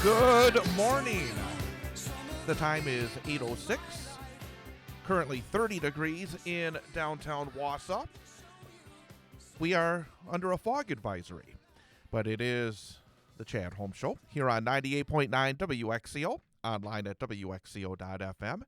Good morning. The time is 8:06. Currently 30 degrees in downtown Wausau. We are under a fog advisory, but it is the Chad Holmes Show here on 98.9 WXCO, online at WXCO.FM,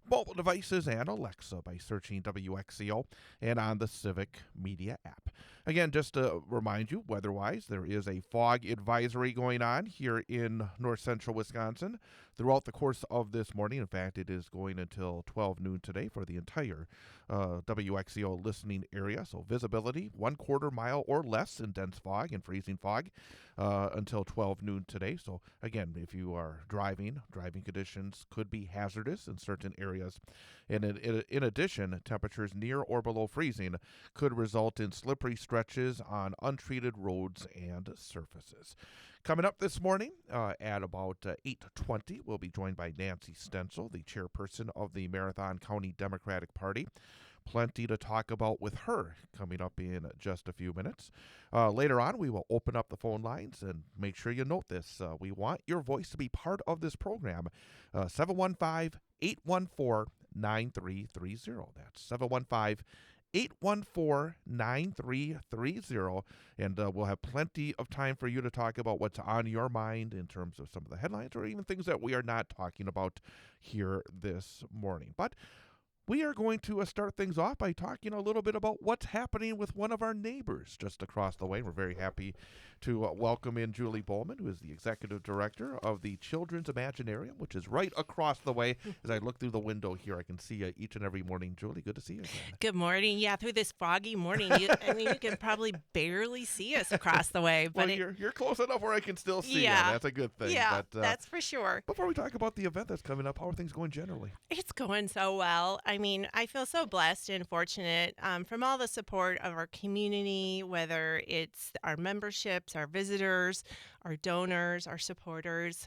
mobile devices and Alexa by searching WXCO, and on the Civic Media app. Again, just to remind you, weather-wise, there is a fog advisory going on here in north central Wisconsin throughout the course of this morning. In fact, it is going until 12 noon today for the entire WXCO listening area. So visibility, 1/4 mile or less in dense fog and freezing fog until 12 noon today. So again, if you are driving conditions could be hazardous in certain areas. And in addition, temperatures near or below freezing could result in slippery stretches on untreated roads and surfaces. Coming up this morning at about 8:20, we'll be joined by Nancy Stencil, the chairperson of the Marathon County Democratic Party. Plenty to talk about with her coming up in just a few minutes. Later on, we will open up the phone lines, and make sure you note this. We want your voice to be part of this program. 715-814-9330. That's 715-814-9330. And we'll have plenty of time for you to talk about what's on your mind in terms of some of the headlines or even things that we are not talking about here this morning. But we are going to start things off by talking a little bit about what's happening with one of our neighbors just across the way. We're very happy to welcome in Julie Bollmann, who is the executive director of the Children's Imaginarium, which is right across the way. As I look through the window here, I can see you each and every morning. Julie, good to see you again. Good morning. Yeah, through this foggy morning, you can probably barely see us across the way. But well, you're close enough where I can still see you. That's a good thing. Yeah, but, that's for sure. Before we talk about the event that's coming up, how are things going generally? It's going so well. I mean, I feel so blessed and fortunate from all the support of our community, whether it's our memberships, our visitors, our donors, our supporters.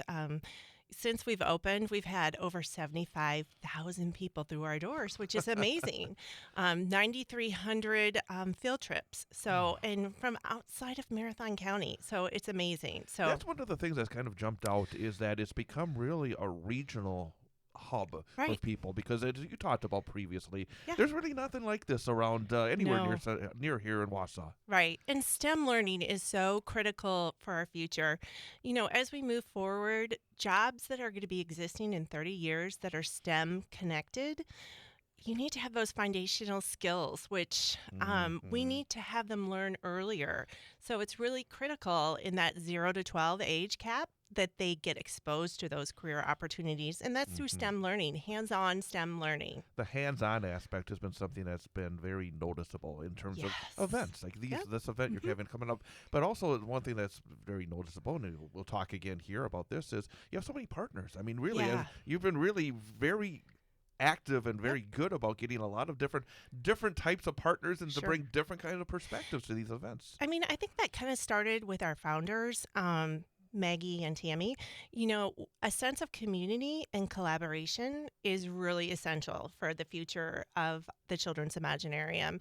Since we've opened, we've had over 75,000 people through our doors, which is amazing. 9,300 field trips. So, and from outside of Marathon County. So it's amazing. So that's one of the things that's kind of jumped out is that it's become really a regional hub for people, because as you talked about previously, there's really nothing like this around anywhere near here in Wausau. Right. And STEM learning is so critical for our future. You know, as we move forward, jobs that are going to be existing in 30 years that are STEM connected, you need to have those foundational skills, which we need to have them learn earlier. So it's really critical in that 0 to 12 age cap that they get exposed to those career opportunities. And that's through STEM learning, hands-on STEM learning. The hands-on aspect has been something that's been very noticeable in terms of events like this event you're having coming up. But also one thing that's very noticeable, and we'll talk again here about this, is you have so many partners. I mean, really, you've been really very active and very good about getting a lot of different types of partners and to bring different kinds of perspectives to these events. I mean, I think that kind of started with our founders, Maggie and Tammy. You know, a sense of community and collaboration is really essential for the future of the Children's Imaginarium.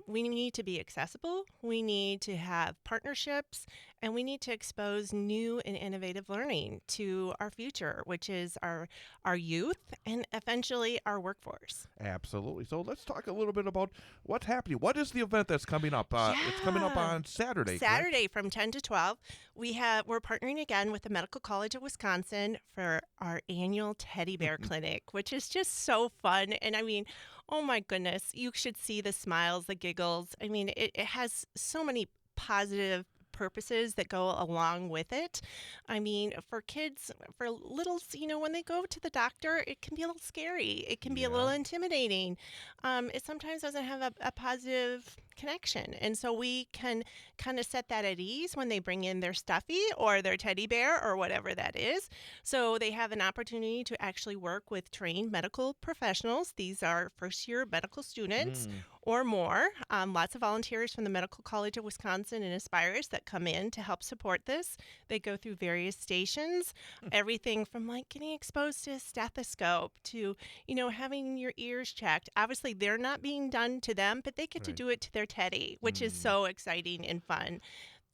We need to be accessible, we need to have partnerships, and we need to expose new and innovative learning to our future, which is our youth and eventually our workwork. Absolutely. So let's talk a little bit about what's happening. What is the event that's coming up? It's coming up on Saturday. Saturday from 10 to 12. We're partnering again with the Medical College of Wisconsin for our annual teddy bear clinic, which is just so fun. And I mean, oh my goodness, you should see the smiles, the giggles. I mean, it has so many positive purposes that go along with it. I mean, for kids, for littles, you know, when they go to the doctor, it can be a little scary. It can be a little intimidating. It sometimes doesn't have a positive connection. And so we can kind of set that at ease when they bring in their stuffy or their teddy bear or whatever that is. So they have an opportunity to actually work with trained medical professionals. These are first-year medical students or more. Lots of volunteers from the Medical College of Wisconsin and Aspires that come in to help support this. They go through various stations, everything from like getting exposed to a stethoscope to, you know, having your ears checked. Obviously, they're not being done to them, but they get to do it to their teddy, which is so exciting and fun.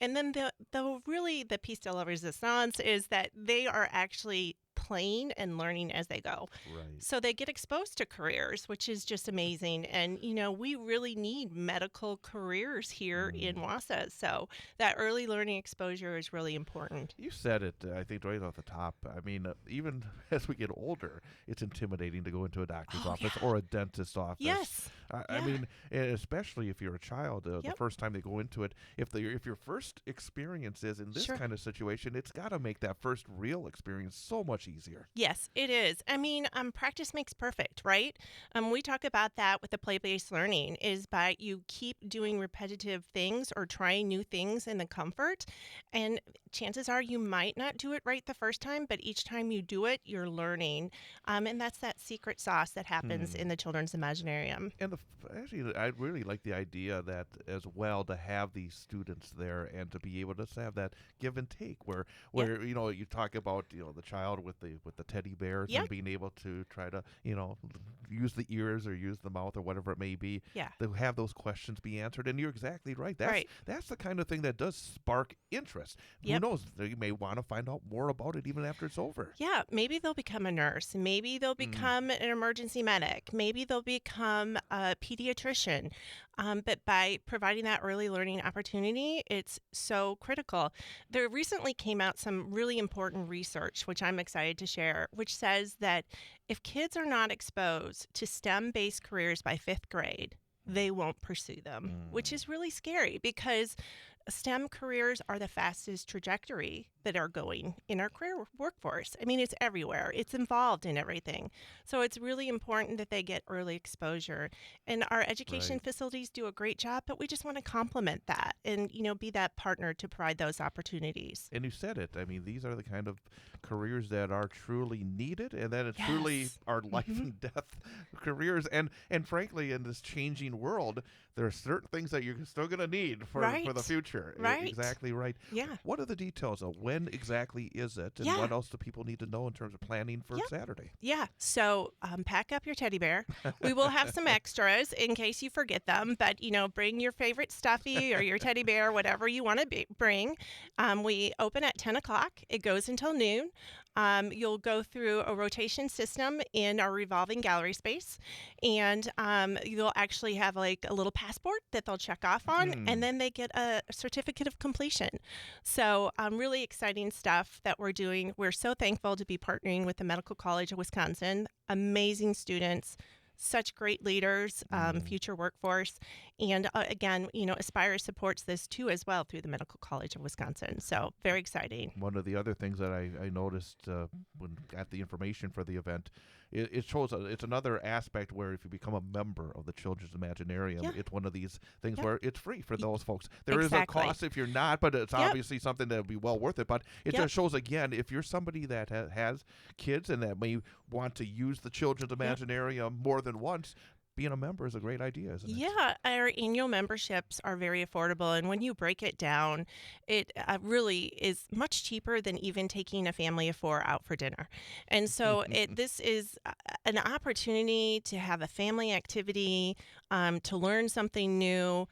And then the piece de la resistance is that they are actually playing and learning as they go. Right. So they get exposed to careers, which is just amazing. And, we really need medical careers here in Wausau. So that early learning exposure is really important. You said it, I think, right off the top. I mean, even as we get older, it's intimidating to go into a doctor's office or a dentist's office. Yes. I mean, especially if you're a child, the first time they go into it, if your first experience is in this kind of situation, it's got to make that first real experience so much easier. Yes, it is. I mean, practice makes perfect, right? We talk about that with the play-based learning is by you keep doing repetitive things or trying new things in the comfort, and chances are you might not do it right the first time, but each time you do it, you're learning. And that's that secret sauce that happens in the children's Imaginarium. And actually, I really like the idea that as well to have these students there and to be able to have that give and take where you talk about the child with the teddy bears and being able to try to use the ears or use the mouth or whatever it may be. Yeah. To have those questions be answered, and you're exactly right. That's the kind of thing that does spark interest. Who knows? You may want to find out more about it even after it's over. Yeah, maybe they'll become a nurse. Maybe they'll become an emergency medic. Maybe they'll become a pediatrician. But by providing that early learning opportunity, it's so critical. There recently came out some really important research, which I'm excited to share, which says that if kids are not exposed to STEM-based careers by 5th grade, they won't pursue them, which is really scary because STEM careers are the fastest trajectory that are going in our career workforce. I mean, it's everywhere. It's involved in everything. So it's really important that they get early exposure. And our education facilities do a great job, but we just want to complement that and, be that partner to provide those opportunities. And you said it. I mean, these are the kind of careers that are truly needed and that truly are life and death careers. And frankly, in this changing world, there are certain things that you're still going to need for the future. Right. Exactly right. Yeah. What are the details of when exactly is it, and what else do people need to know in terms of planning for Saturday? Yeah. So pack up your teddy bear. We will have some extras in case you forget them, but bring your favorite stuffy or your teddy bear, whatever you want to bring. We open at 10 o'clock. It goes until noon. You'll go through a rotation system in our revolving gallery space, and you'll actually have like a little passport that they'll check off on, and then they get a certificate of completion. So really exciting stuff that we're doing. We're so thankful to be partnering with the Medical College of Wisconsin. Amazing students. Such great leaders, future workforce. And again, Aspire supports this too as well through the Medical College of Wisconsin. So very exciting. One of the other things that I noticed when got the information for the event, it shows it's another aspect where if you become a member of the Children's Imaginarium, it's one of these things where it's free for those folks. There is a cost if you're not, but it's obviously something that would be well worth it. But it just shows, again, if you're somebody that has kids and that may want to use the Children's Imaginarium more than once, being a member is a great idea, isn't it? Yeah, our annual memberships are very affordable. And when you break it down, it really is much cheaper than even taking a family of 4 out for dinner. And so this is an opportunity to have a family activity, to learn something new.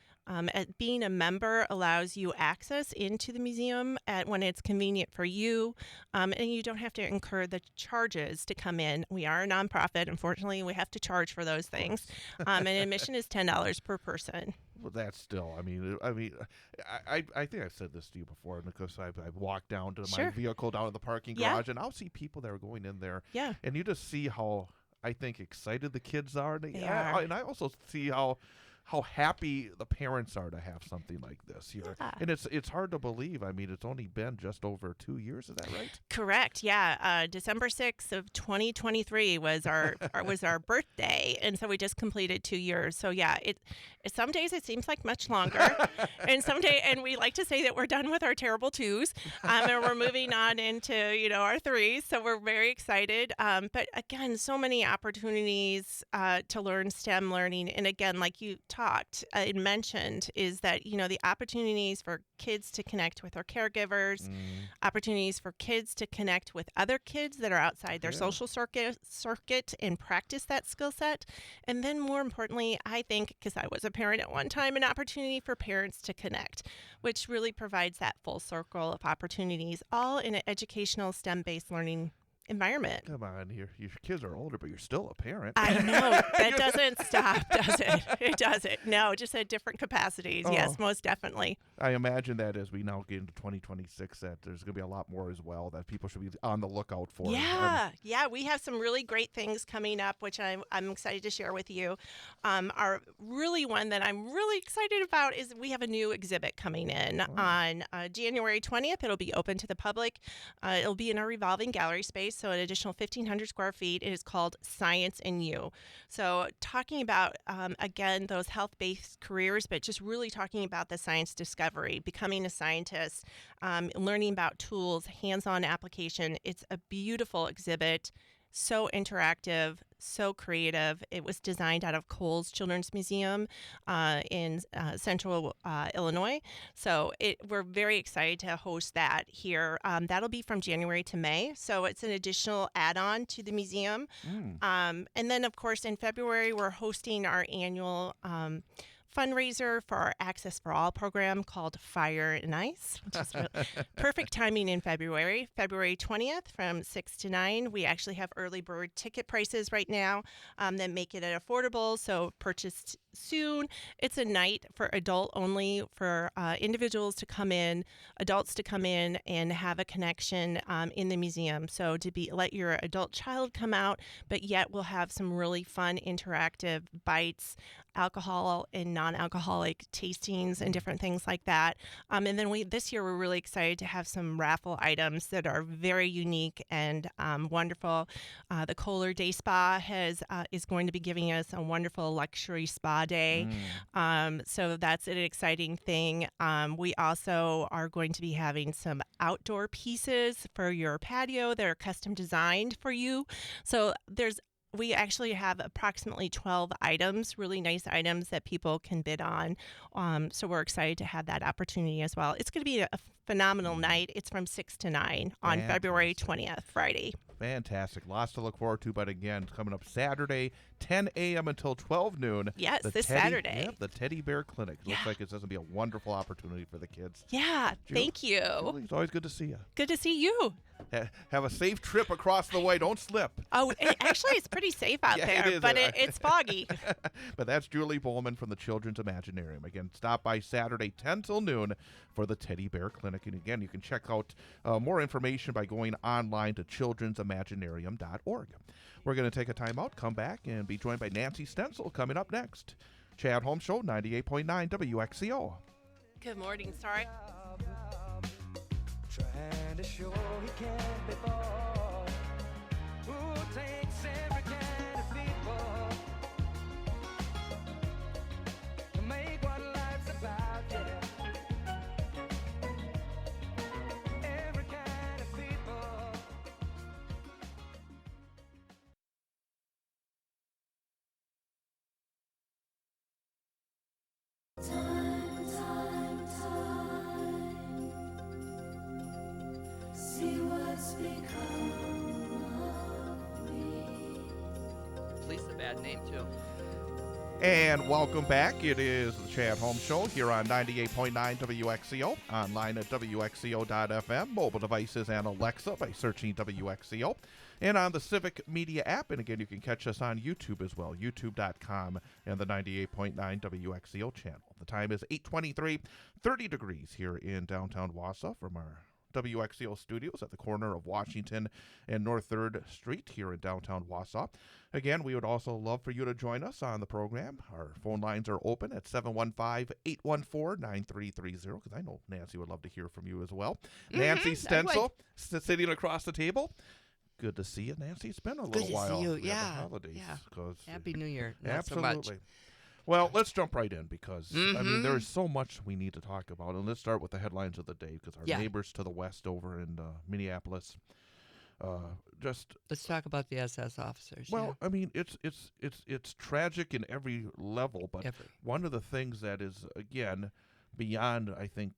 Being a member allows you access into the museum when it's convenient for you, and you don't have to incur the charges to come in. We are a nonprofit. Unfortunately, we have to charge for those things, and admission is $10 per person. Well, that's still, I think I've said this to you before because I've walked down to my vehicle down in the parking garage, and I'll see people that are going in there, and you just see how, I think, excited the kids are. And I also see how happy the parents are to have something like this here. And it's hard to believe. I mean, it's only been just over 2 years. Is that right? Correct. Yeah. December 6th of 2023 was our birthday. And so we just completed 2 years. So yeah, some days it seems like much longer. and we like to say that we're done with our terrible 2s. And we're moving on into, our 3s. So we're very excited. But again, so many opportunities to learn STEM learning. And again, like you talked talked and mentioned is that, the opportunities for kids to connect with their caregivers, opportunities for kids to connect with other kids that are outside their social circuit and practice that skill set. And then more importantly, I think, because I was a parent at one time, an opportunity for parents to connect, which really provides that full circle of opportunities, all in an educational STEM-based learning environment. Come on, your kids are older, but you're still a parent. I know. That doesn't stop, does it? It doesn't. No, just at different capacities. Oh. Yes, most definitely. I imagine that as we now get into 2026, that there's going to be a lot more as well that people should be on the lookout for. Yeah, we have some really great things coming up, which I'm excited to share with you. Our really one that I'm really excited about is we have a new exhibit coming in on January 20th. It'll be open to the public. It'll be in our revolving gallery space, so an additional 1,500 square feet. It is called Science in You. So talking about, again, those health-based careers, but just really talking about the science discovery, becoming a scientist, learning about tools, hands-on application. It's a beautiful exhibit, so interactive, so creative. It was designed out of Cole's Children's Museum in central Illinois. So we're very excited to host that here. That'll be from January to May. So it's an additional add-on to the museum. And then, of course, in February, we're hosting our annual fundraiser for our Access for All program called Fire and Ice, which is perfect timing in February. February 20th from 6 to 9. We actually have early bird ticket prices right now that make it affordable, so purchased soon. It's a night for adult only, for individuals to come in, adults to come in and have a connection in the museum. So to let your adult child come out, but yet we'll have some really fun interactive bites, alcohol and non-alcoholic tastings and different things like that. And then this year we're really excited to have some raffle items that are very unique and wonderful. The Kohler Day Spa is going to be giving us a wonderful luxury spa day. So that's an exciting thing. We also are going to be having some outdoor pieces for your patio that are custom designed for you. So we actually have approximately 12 items, really nice items that people can bid on. So we're excited to have that opportunity as well. It's going to be a phenomenal night. It's from 6 to 9 on February 20th, Friday. Fantastic. Lots to look forward to. But again, coming up Saturday, 10 a.m. until 12 noon. Yes, Saturday. Yep, the Teddy Bear Clinic. Looks like it's going to be a wonderful opportunity for the kids. Yeah, thank you. Julie, it's always good to see you. Good to see you. Have a safe trip across the way. Don't slip. Oh, actually, it's pretty safe out there, but it's foggy. But that's Julie Bollmann from the Children's Imaginarium. Again, stop by Saturday, 10 till noon for the Teddy Bear Clinic. And again, you can check out more information by going online to children'simaginarium.org. We're going to take a time out, come back, and be joined by Nancy Stencil coming up next. Chad Holmes Show, 98.9 WXCO. Good morning. Sorry. Trying to show he can't be bought. Who takes every kind of people to make what life's about, yeah. Every kind of people. See what's become of me. Police a bad name too. And welcome back. It is the Chad Holmes Show here on 98.9 WXCO, online at WXCO.FM, mobile devices and Alexa by searching WXCO, and on the Civic Media app. And again, you can catch us on YouTube as well, youtube.com and the 98.9 WXCO channel. The time is 8:23, 30 degrees here in downtown Wausau from our WXCO studios at the corner of Washington and North 3rd Street here in downtown Wausau. Again, we would also love for you to join us on the program. Our phone lines are open at 715-814-9330, because I know Nancy would love to hear from you as well. Nancy Stencil, sitting across the table. Good to see you, Nancy. It's been a little while. Good to see you. The Yeah. holidays, Yeah. 'cause Happy New Year. Not absolutely. so much. Well, let's jump right in because, I mean, there's so much we need to talk about. And let's start with the headlines of the day because our neighbors to the west over in Minneapolis, Just Let's talk about the SS officers. well, I mean, it's tragic in every level, but Every. one of the things that is again beyond, I think,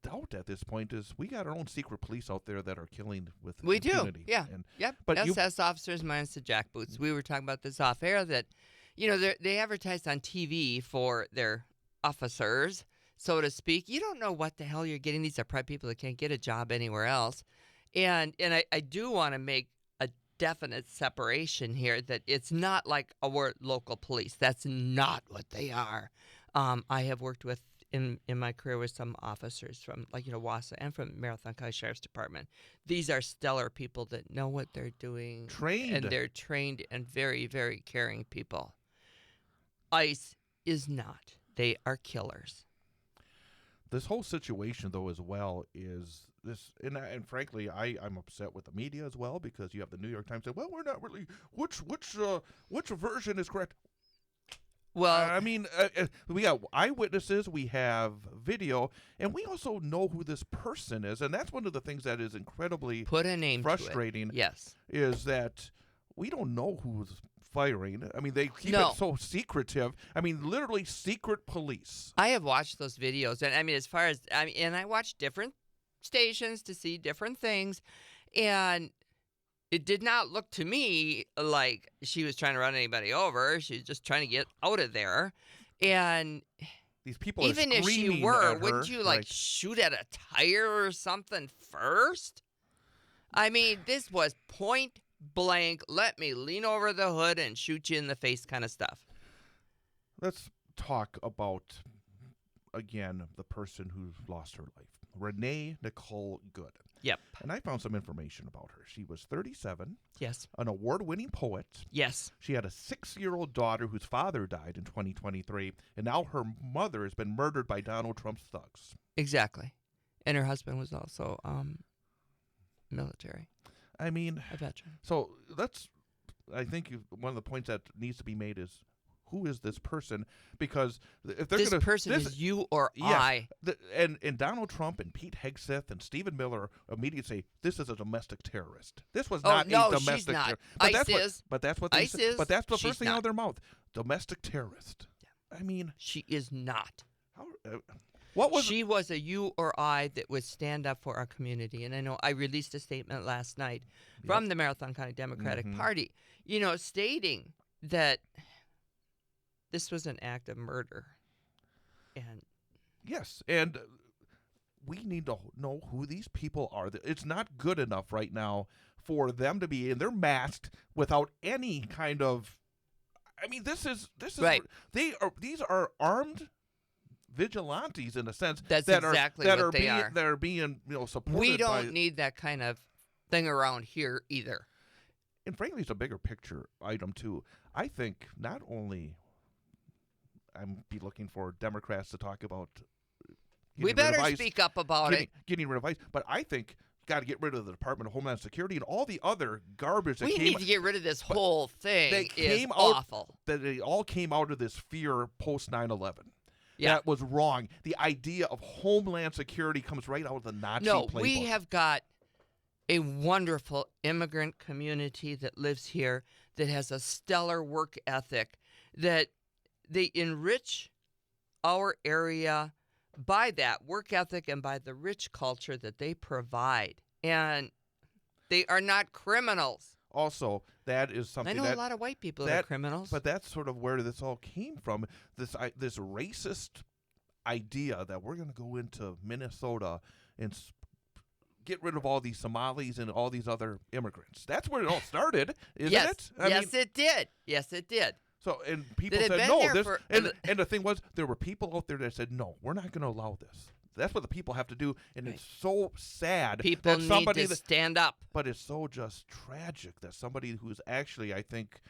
doubt at this point is we got our own secret police out there that are killing with We do, impunity. yeah. And, Yep. but SS officers minus the jackboots. We were talking about this off air that, they advertise on TV for their officers, so to speak. You don't know what the hell you're getting. These are probably people that can't get a job anywhere else. And I do want to make a definite separation here that it's not like our local police. That's not what they are. I have worked with in my career with some officers from Wausau and from Marathon County Sheriff's Department. These are stellar people that know what they're doing. Trained. And they're trained and very, very caring people. ICE is not. They are killers. this whole situation, though, as well, is this, and frankly, I'm upset with the media as well, because you have the New York Times saying, well, we're not really, which version is correct? Well, I mean, we got eyewitnesses, we have video, and we also know who this person is, and that's one of the things that is incredibly put a name frustrating. to it. Yes. Is that we don't know who's firing. I mean, they keep No. it so secretive. I mean, literally secret police. I have watched those videos, and I mean, as far as and I watched different stations to see different things, and it did not look to me like she was trying to run anybody over. She was just trying to get out of there, and These people even are if she screaming were, at wouldn't her, you like shoot at a tire or something first? I mean, this was point blank. Let me lean over the hood and shoot you in the face kind of stuff. Let's talk about, again, the person who lost her life. Renee Nicole Good. Yep. And I found some information about her. She was 37, Yes. an award-winning poet. Yes. She had a 6-year-old daughter whose father died in 2023, and now her mother has been murdered by Donald Trump's thugs. Exactly. And her husband was also military, I mean, a veteran. so I think one of the points that needs to be made is, who is this person? Because if they're This going to... person is you or Yes. I. And Donald Trump and Pete Hegseth and Stephen Miller immediately say this is a domestic terrorist. This was not no, a domestic she's not. terrorist. ICE is. But that's what they ICE say. is. But that's the She's first thing out not. of their mouth. Domestic terrorist. I mean, She is not. how, what was She was a you or I that would stand up for our community. And I know I released a statement last night from the Marathon County Democratic Mhm. Party, stating that this was an act of murder. And Yes, and we need to know who these people are. It's not good enough right now for them to be in. They're masked without any kind of. I mean, this is Right. These are armed vigilantes in a sense. That's that exactly are, that what are they being, are. That are being supported. we by, don't need that kind of thing around here either. And frankly, it's a bigger picture item too. I think not only I'm be looking for Democrats to talk about. We getting rid of better ICE, speak up about it. getting rid of ICE, but I think got to get rid of the Department of Homeland Security and all the other garbage that We came. need to get rid of this whole thing. they It's came out- awful. That they all came out of this fear post 9/11. Yeah. That was wrong. The idea of Homeland Security comes right out of the Nazi No, playbook. we have got a wonderful immigrant community that lives here that has a stellar work ethic, that they enrich our area by that work ethic and by the rich culture that they provide. And they are not criminals. Also, that is I something know that a lot of white people that are criminals. But that's sort of where this all came from. This racist idea that we're going to go into Minnesota and get rid of all these Somalis and all these other immigrants. That's where it all started, isn't yes, it? yes, it did. Yes, it did. So, and people had said been no. there This, for- and the thing was, there were people out there that said no, we're not going to allow this. That's what the people have to do, and it's so sad People that need somebody to stand up. But it's so just tragic that somebody who's actually, I think,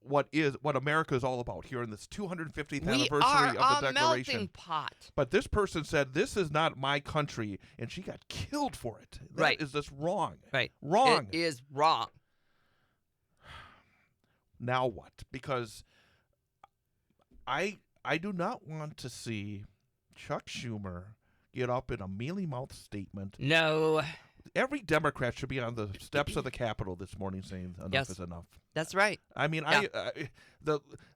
what America is all about here in this 250th We anniversary are of the a Declaration. melting pot. But this person said, "This is not my country," and she got killed for it. That Right. is just wrong. Right. Wrong. It is wrong. Now what? Because I do not want to see Chuck Schumer get up in a mealy-mouthed statement. No. every Democrat should be on the steps of the Capitol this morning saying enough Yes. is enough. That's right. I mean, Yeah.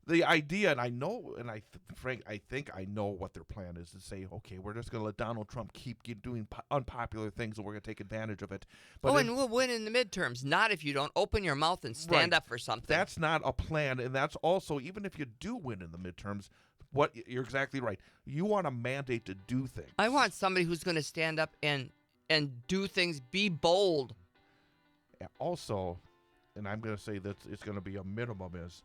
the idea, and I know, and Frank, I think I know what their plan is to say, okay, we're just going to let Donald Trump keep doing unpopular things, and we're going to take advantage of it. But And we'll win in the midterms. Not if you don't open your mouth and stand Right. up for something. that's not a plan, and that's also, even if you do win in the midterms, what you're exactly right. You want a mandate to do things. I want somebody who's going to stand up and do things, be bold. Also, and I'm going to say that it's going to be a minimum, is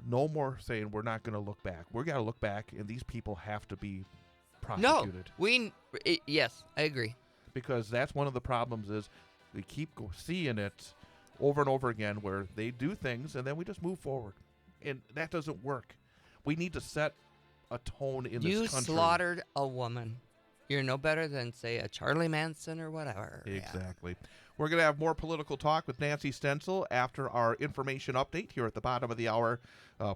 no more saying we're not going to look back. We're going to look back, and these people have to be No, prosecuted. yes, I agree. Because that's one of the problems is we keep seeing it over and over again where they do things, and then we just move forward. And that doesn't work. We need to set a tone in You this country. slaughtered a woman. You're no better than, say, a Charlie Manson or whatever. Yeah. Exactly. We're going to have more political talk with Nancy Stencil after our information update here at the bottom of the hour,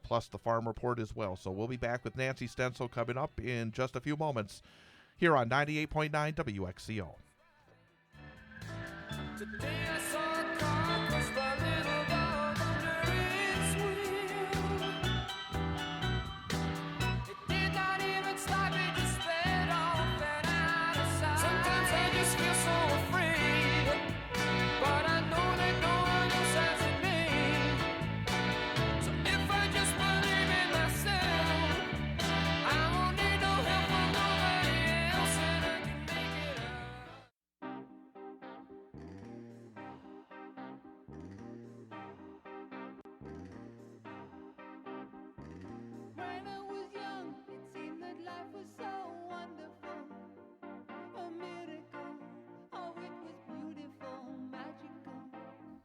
plus the farm report as well. So we'll be back with Nancy Stencil coming up in just a few moments here on 98.9 WXCO. Today I saw a car crush the little dog under its wheel. It did not even stop, it just sped off and out of sight. Sometimes I just feel so afraid, but I know that no one else has it made. So if I just believe in myself, I won't need no help from nobody else, and I can make it out. When I was young, it seemed that life was so wonderful. A miracle. Oh, it was beautiful, magical.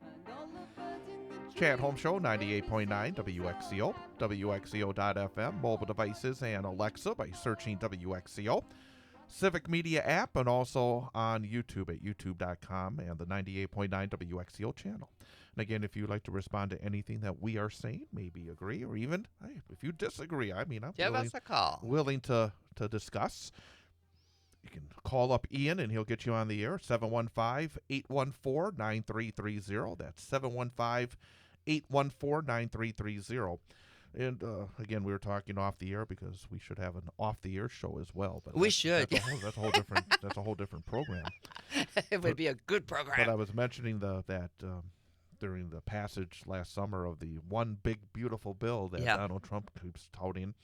And all the birds in the trees. Chad Holmes Show, 98.9 WXCO, WXCO.FM, mobile devices, and Alexa by searching WXCO. Civic Media app, and also on YouTube at youtube.com and the 98.9 WXCO channel. And again, if you'd like to respond to anything that we are saying, maybe agree, or even hey, if you disagree, I mean, I'm Give us a call. willing to discuss. You can call up Ian, and he'll get you on the air, 715-814-9330. That's 715-814-9330. And again, we were talking off the air because we should have an off-the-air show as well. But We should, That's a whole different. That's a whole different program. It would be a good But program. I was mentioning that during the passage last summer of the one big beautiful bill that Yeah. Donald Trump keeps touting,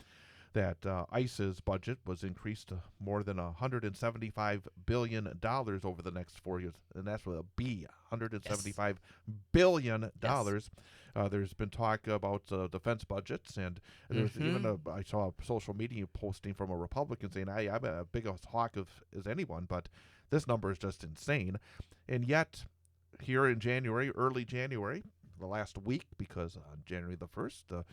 that ICE's budget was increased to more than $175 billion over the next 4 years, and that's with a B, $175 billion. There's been talk about defense budgets, and there's even I saw a social media posting from a Republican saying, I'm a big hawk as anyone, but this number is just insane. And yet, here in January, early January, the last week, because on January the 1st,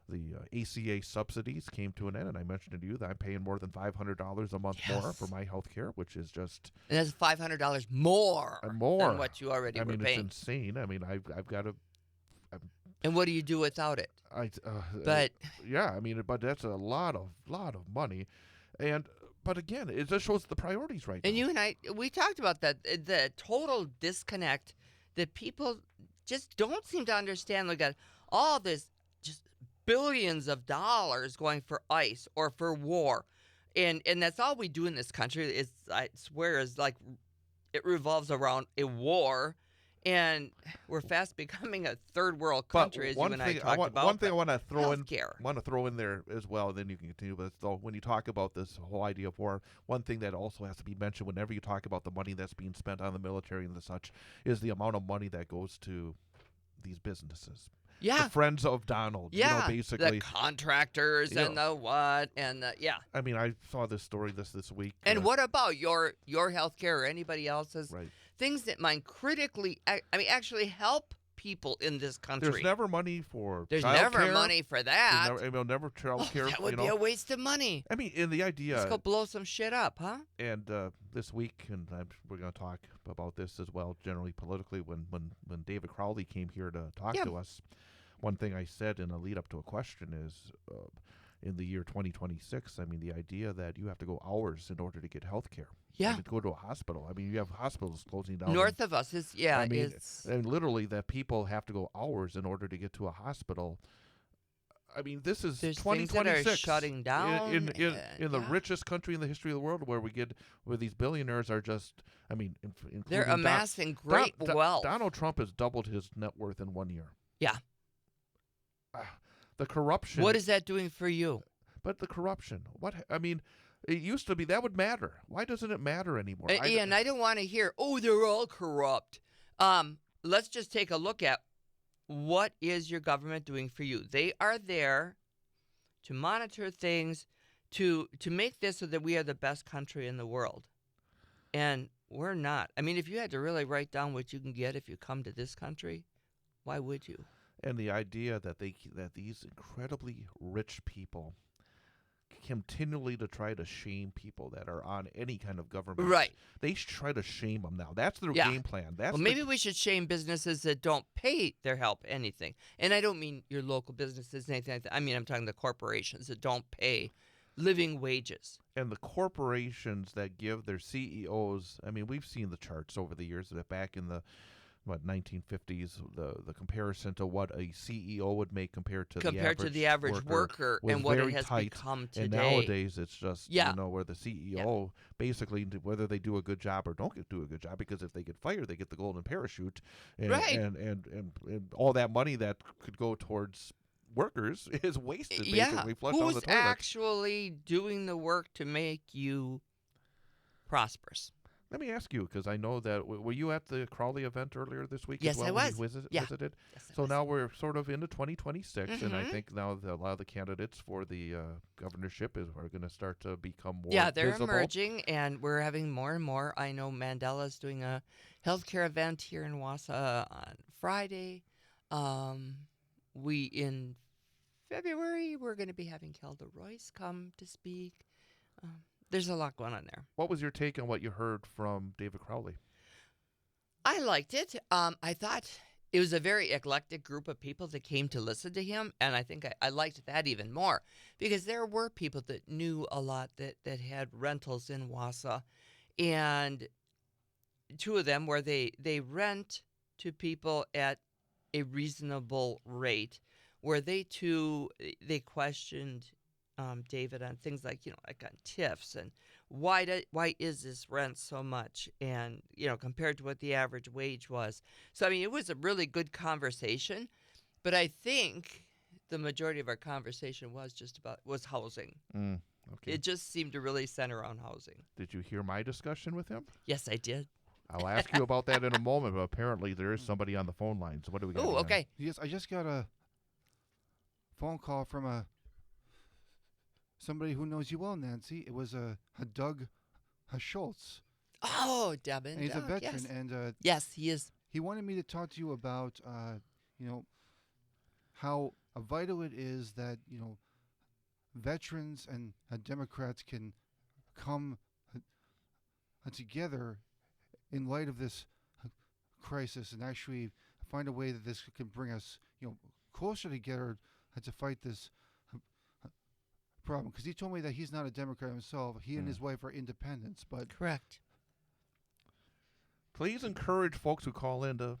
the ACA subsidies came to an end, and I mentioned to you that I'm paying more than $500 a month more for my health care, which is just And that's $500 more, more than what you already I were mean, paying. it's insane. I mean, I've got to. And what do you do without it? But yeah, I mean, but that's a lot of money, but again, it just shows the priorities right And now. you and I, we talked about that, the total disconnect that people just don't seem to understand. Look at all this, just billions of dollars going for ICE or for war. And that's all we do in this country is, I swear, is like it revolves around a war. And we're fast becoming a third world country, as you and I talked about. One thing I want to throw in there as well, and then you can continue with. So when you talk about this whole idea of war, one thing that also has to be mentioned whenever you talk about the money that's being spent on the military and such is the amount of money that goes to these businesses. Yeah. The friends of Donald. Yeah. You know, basically. The contractors and the what and yeah. I mean, I saw this story this week. And what about your health care or anybody else's? Right. Things that might critically, actually help people in this country. There's never money for There's child never care. money for that. Never child care. That would be a waste of money. I mean, in the idea. Let's go blow some shit up, huh? And this week, and we're going to talk about this as well, generally politically, when David Crowley came here to talk to us, one thing I said in a lead up to a question is, in the year 2026. I mean, the idea that you have to go hours in order to get health care. Yeah. To go to a hospital. I mean, you have hospitals closing down. North of us is I mean, it's and literally that people have to go hours in order to get to a hospital. I mean, this is there's 2026 things that are shutting down in the yeah. richest country in the history of the world, where these billionaires are just. I mean, including They're amassing great wealth. Donald Trump has doubled his net worth in 1 year. Yeah. The corruption. What is that doing for you? But the corruption. I mean, it used to be that would matter. Why doesn't it matter anymore? And I don't want to hear, oh, they're all corrupt. Let's just take a look at what is your government doing for you. They are there to monitor things, to make this so that we are the best country in the world. And we're not. I mean, if you had to really write down what you can get if you come to this country, why would you? And the idea that these incredibly rich people continually to try to shame people that are on any kind of government. Right. They try to shame them now. That's their Yeah. game plan. That's Maybe we should shame businesses that don't pay their help anything. And I don't mean your local businesses and anything like that. I mean, I'm talking the corporations that don't pay living wages. And the corporations that give their CEOs, I mean, we've seen the charts over the years that back in the 1950s, the comparison to what a CEO would make compared to the average worker was and what it very has tight. become today. And nowadays it's just Yeah. where the CEO basically whether they do a good job or don't do a good job, because if they get fired they get the golden parachute and Right. and all that money that could go towards workers is wasted basically flushed down the Who's toilet. actually doing the work to make you prosperous? Let me ask you, because I know that were you at the Crowley event earlier this week? Yes, as well, I when was. you visited? Yeah. Visited? Yes, I So was. now we're sort of into 2026, and I Mhm. think now a lot of the candidates for the governorship are going to start to become more Yeah, they're visible. emerging, and we're having more and more. I know Mandela's doing a healthcare event here in Wausau on Friday. In February, we're going to be having Kelda Royce come to speak. There's a lot going on there. What was your take on what you heard from David Crowley? I liked it. I thought it was a very eclectic group of people that came to listen to him, and I think I liked that even more because there were people that knew a lot that had rentals in Wausau, and two of them where they rent to people at a reasonable rate, where they questioned David on things like like on TIFs and why is this rent so much, and compared to what the average wage was. So I mean, it was a really good conversation, but I think the majority of our conversation was housing. Okay. It just seemed to really center around housing. Did you hear my discussion with him? Yes, I did. I'll ask you about that in a moment, but apparently there is somebody on the phone line. So what do we got? Oh, okay. Yes, I just got a phone call from somebody who knows you well, Nancy. It was a Doug Schultz. Oh, Devin. And he's a Doug, veteran, yes. and Yes, he is. he wanted me to talk to you about, how vital it is that veterans and Democrats can come together in light of this crisis and actually find a way that this can bring us, closer together to fight this problem. Because he told me that he's not a Democrat himself. He and his wife are independents, but Correct. Please encourage folks who call in to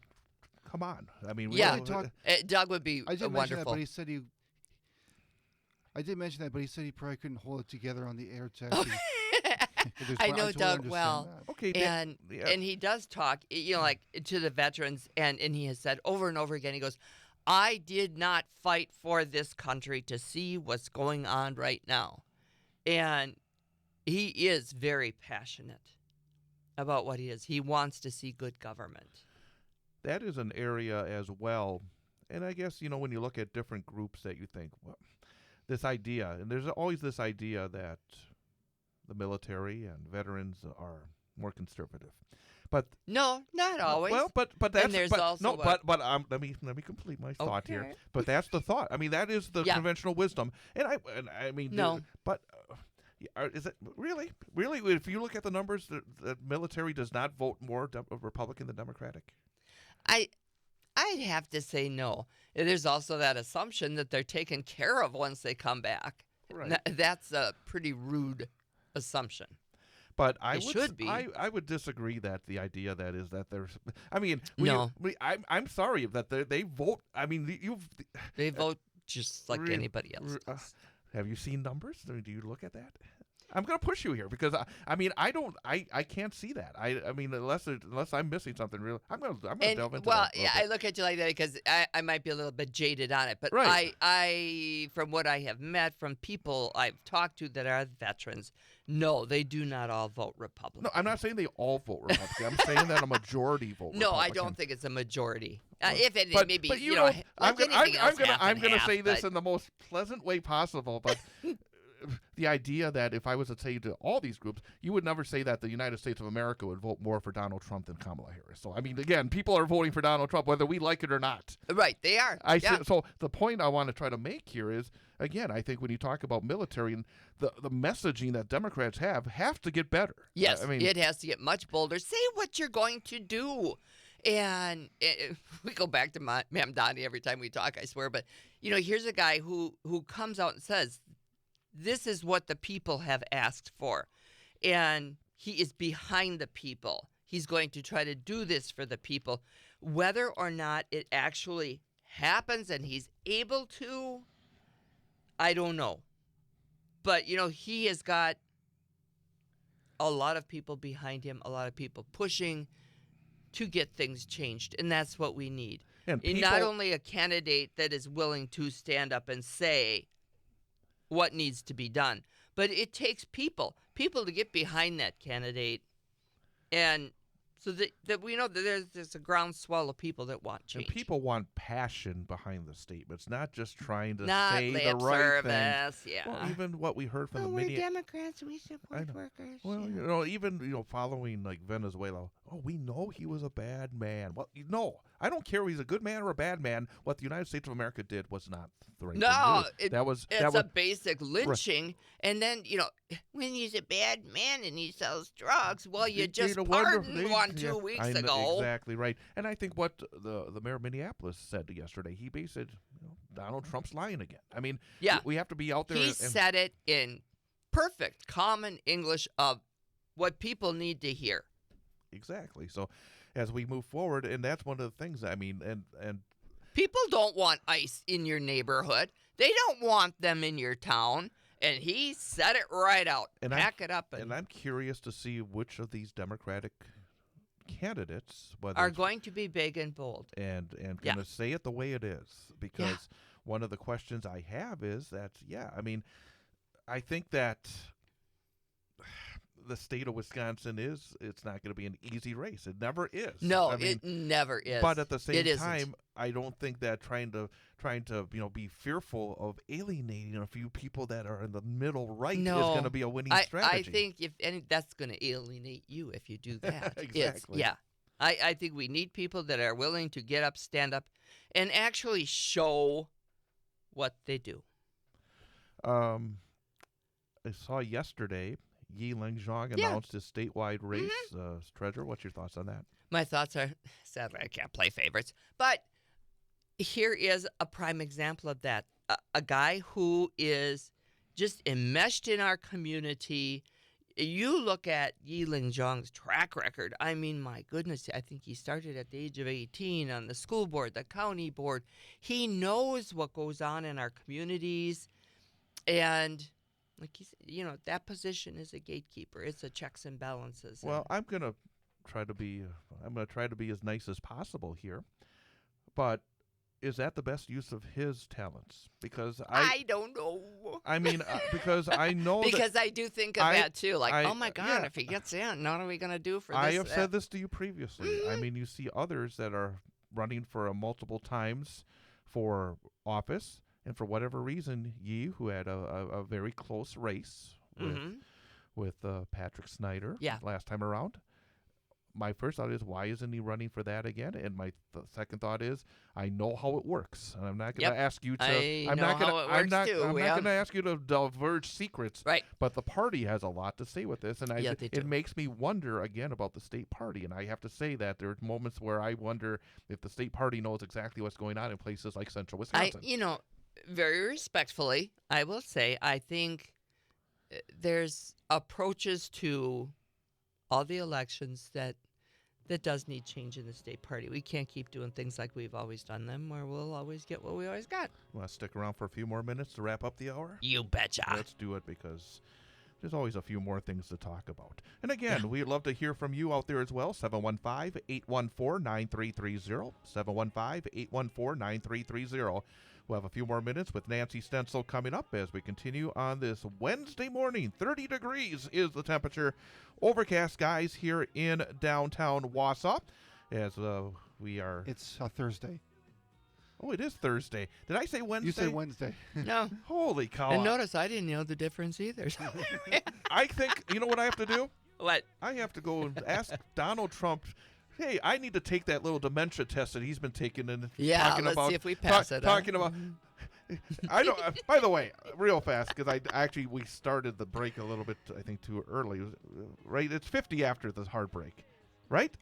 come on. I mean, Yeah. really, Doug would be I did mention that, wonderful. but he said I did mention that, but he said he probably couldn't hold it together on the air to Oh. actually. I know totally Doug understand well. that. okay. And yeah. and he does talk, like to the veterans, and he has said over and over again, he goes, I did not fight for this country to see what's going on right now. And he is very passionate about what he is. He wants to see good government. That is an area as well. And I guess, when you look at different groups that you think, well, this idea, and there's always this idea that the military and veterans are more conservative. But No, not always. well, but that's there's but, also no, what- but let me complete my thought here. Okay. But that's the thought. I mean, that is the Yeah. conventional wisdom. And I mean, No. but is it really if you look at the numbers, the military does not vote more Republican than Democratic? I'd have to say no. There's also that assumption that they're taken care of once they come back. Right. That's a pretty rude assumption. But I It would should be. I would disagree that the idea that is that there's I mean No. I'm sorry that they vote. I mean you've They vote just like Re- anybody else re- does. have you seen numbers? I mean, do you look at that? I'm going to push you here because I mean I don't I can't see that. I mean unless I'm missing something real. I'm going to delve into Well, that. a little yeah, I bit. look at you like that because I might be a little bit jaded on it. But Right. I, from what I have met from people I've talked to that are veterans, no, they do not all vote Republican. No, I'm not saying they all vote Republican. I'm saying that a majority vote No, I Republican. don't think it's a majority. If it But, maybe but you know, I'm like gonna anything else, half I'm and gonna half, say this but- in the most pleasant way possible, but the idea that if I was to say to all these groups, you would never say that the United States of America would vote more for Donald Trump than Kamala Harris. So I mean, again, people are voting for Donald Trump whether we like it or not. Right, they are. Yeah. So the point I want to try to make here is, again, I think when you talk about military and the messaging that Democrats have to get better. Yes, I mean, it has to get much bolder. Say what you're going to do. And we go back to Ma'am Donnie every time we talk, I swear. But, you know, here's a guy who comes out and says, this is what the people have asked for. And he is behind the people. He's going to try to do this for the people. Whether or not it actually happens and he's able to, I don't know. But, you know, he has got a lot of people behind him, a lot of people pushing to get things changed. And that's what we need. and Not people- only a candidate that is willing to stand up and say what needs to be done, but it takes people to get behind that candidate. And so that we know that there's a groundswell of people that want and change. people want passion behind the statements, not just trying to Not say the lip right thing. service, yeah. Well, even what we heard from the we're media. Democrats, we I support know. workers. Well, yeah. you know, even following like Venezuela. Oh, we know he was a bad man. Well, no, I don't care if he's a good man or a bad man. What the United States of America did was not the right No, thing to do. it's that was a basic lynching. And then, you know, when he's a bad man and he sells drugs, well, you They just did a wonderful pardoned thing. one Yeah, 2 weeks I know, ago. Exactly right. And I think what the mayor of Minneapolis said yesterday, he basically said, Donald Trump's lying again. I mean, Yeah. we have to be out there. He and, said it in perfect common English of what people need to hear. exactly. So as we move forward, and that's one of the things. I mean, and People don't want ICE in your neighborhood. They don't want them in your town. And he said it right out. And Pack it up and I'm curious to see which of these Democratic candidates whether are it's- going to be big and bold. and Yeah. going to say it the way it is, because one of the questions I have is that I mean, I think that the state of Wisconsin it's not going to be an easy race. It never is. No, I mean, it never is. but at the same It isn't. time, I don't think that trying to be fearful of alienating a few people that are in the middle right is No. going to be a winning I strategy. think that's going to alienate you if you do that. Exactly. Yeah. I think we need people that are willing to get up, stand up, and actually show what they do. I saw yesterday Yi Lingzhong Yeah. announced his statewide race. Treasure, what's your thoughts on that? My thoughts are, sadly, I can't play favorites. But here is a prime example of that. A guy who is just enmeshed in our community. You look at Yi Lingzhong's track record. I mean, my goodness, I think he started at the age of 18 on the school board, the county board. He knows what goes on in our communities. And like you said, that position is a gatekeeper. It's a checks and balances. Well, I'm gonna try to be as nice as possible here, but is that the best use of his talents? Because I don't know. I mean, because I know Because I do think of I- that too. Like, I- oh my God, yeah. if he gets in, what are we going to do for I this? have said this to you previously. I mean, you see others that are running for multiple times for office, and for whatever reason, Yi, who had a very close race with Patrick Snyder Yeah. last time around. My first thought is, why isn't he running for that again? And my second thought is, I know how it works, and I'm not going to Yep. ask you to. I I'm know not gonna, how it I'm works not, too, I'm yeah. not going to ask you to divulge secrets. Right. But the party has a lot to say with this, and Yeah, they do. it makes me wonder again about the state party. And I have to say that there are moments where I wonder if the state party knows exactly what's going on in places like Central Wisconsin. very respectfully, I will say, I think there's approaches to all the elections that does need change in the state party. We can't keep doing things like we've always done them, or we'll always get what we always got. Want to stick around for a few more minutes to wrap up the hour? You betcha. Let's do it, because there's always a few more things to talk about. And again, we'd love to hear from you out there as well. 715-814-9330. 715-814-9330. We'll have a few more minutes with Nancy Stencil coming up as we continue on this Wednesday morning. 30 degrees is the temperature. Overcast skies here in downtown Wausau as we are... It's Thursday. Oh, it is Thursday. Did I say Wednesday? You said Wednesday. No. Holy cow. And notice I didn't know the difference either. I think, you know what I have to do? What? I have to go and ask Donald Trump, hey, I need to take that little dementia test that he's been taking and Yeah, talking let's about. see if we pass it. Talking about. I don't. By the way, real fast, because we started the break a little bit, I think, too early. Right? It's 50 after the hard break, right?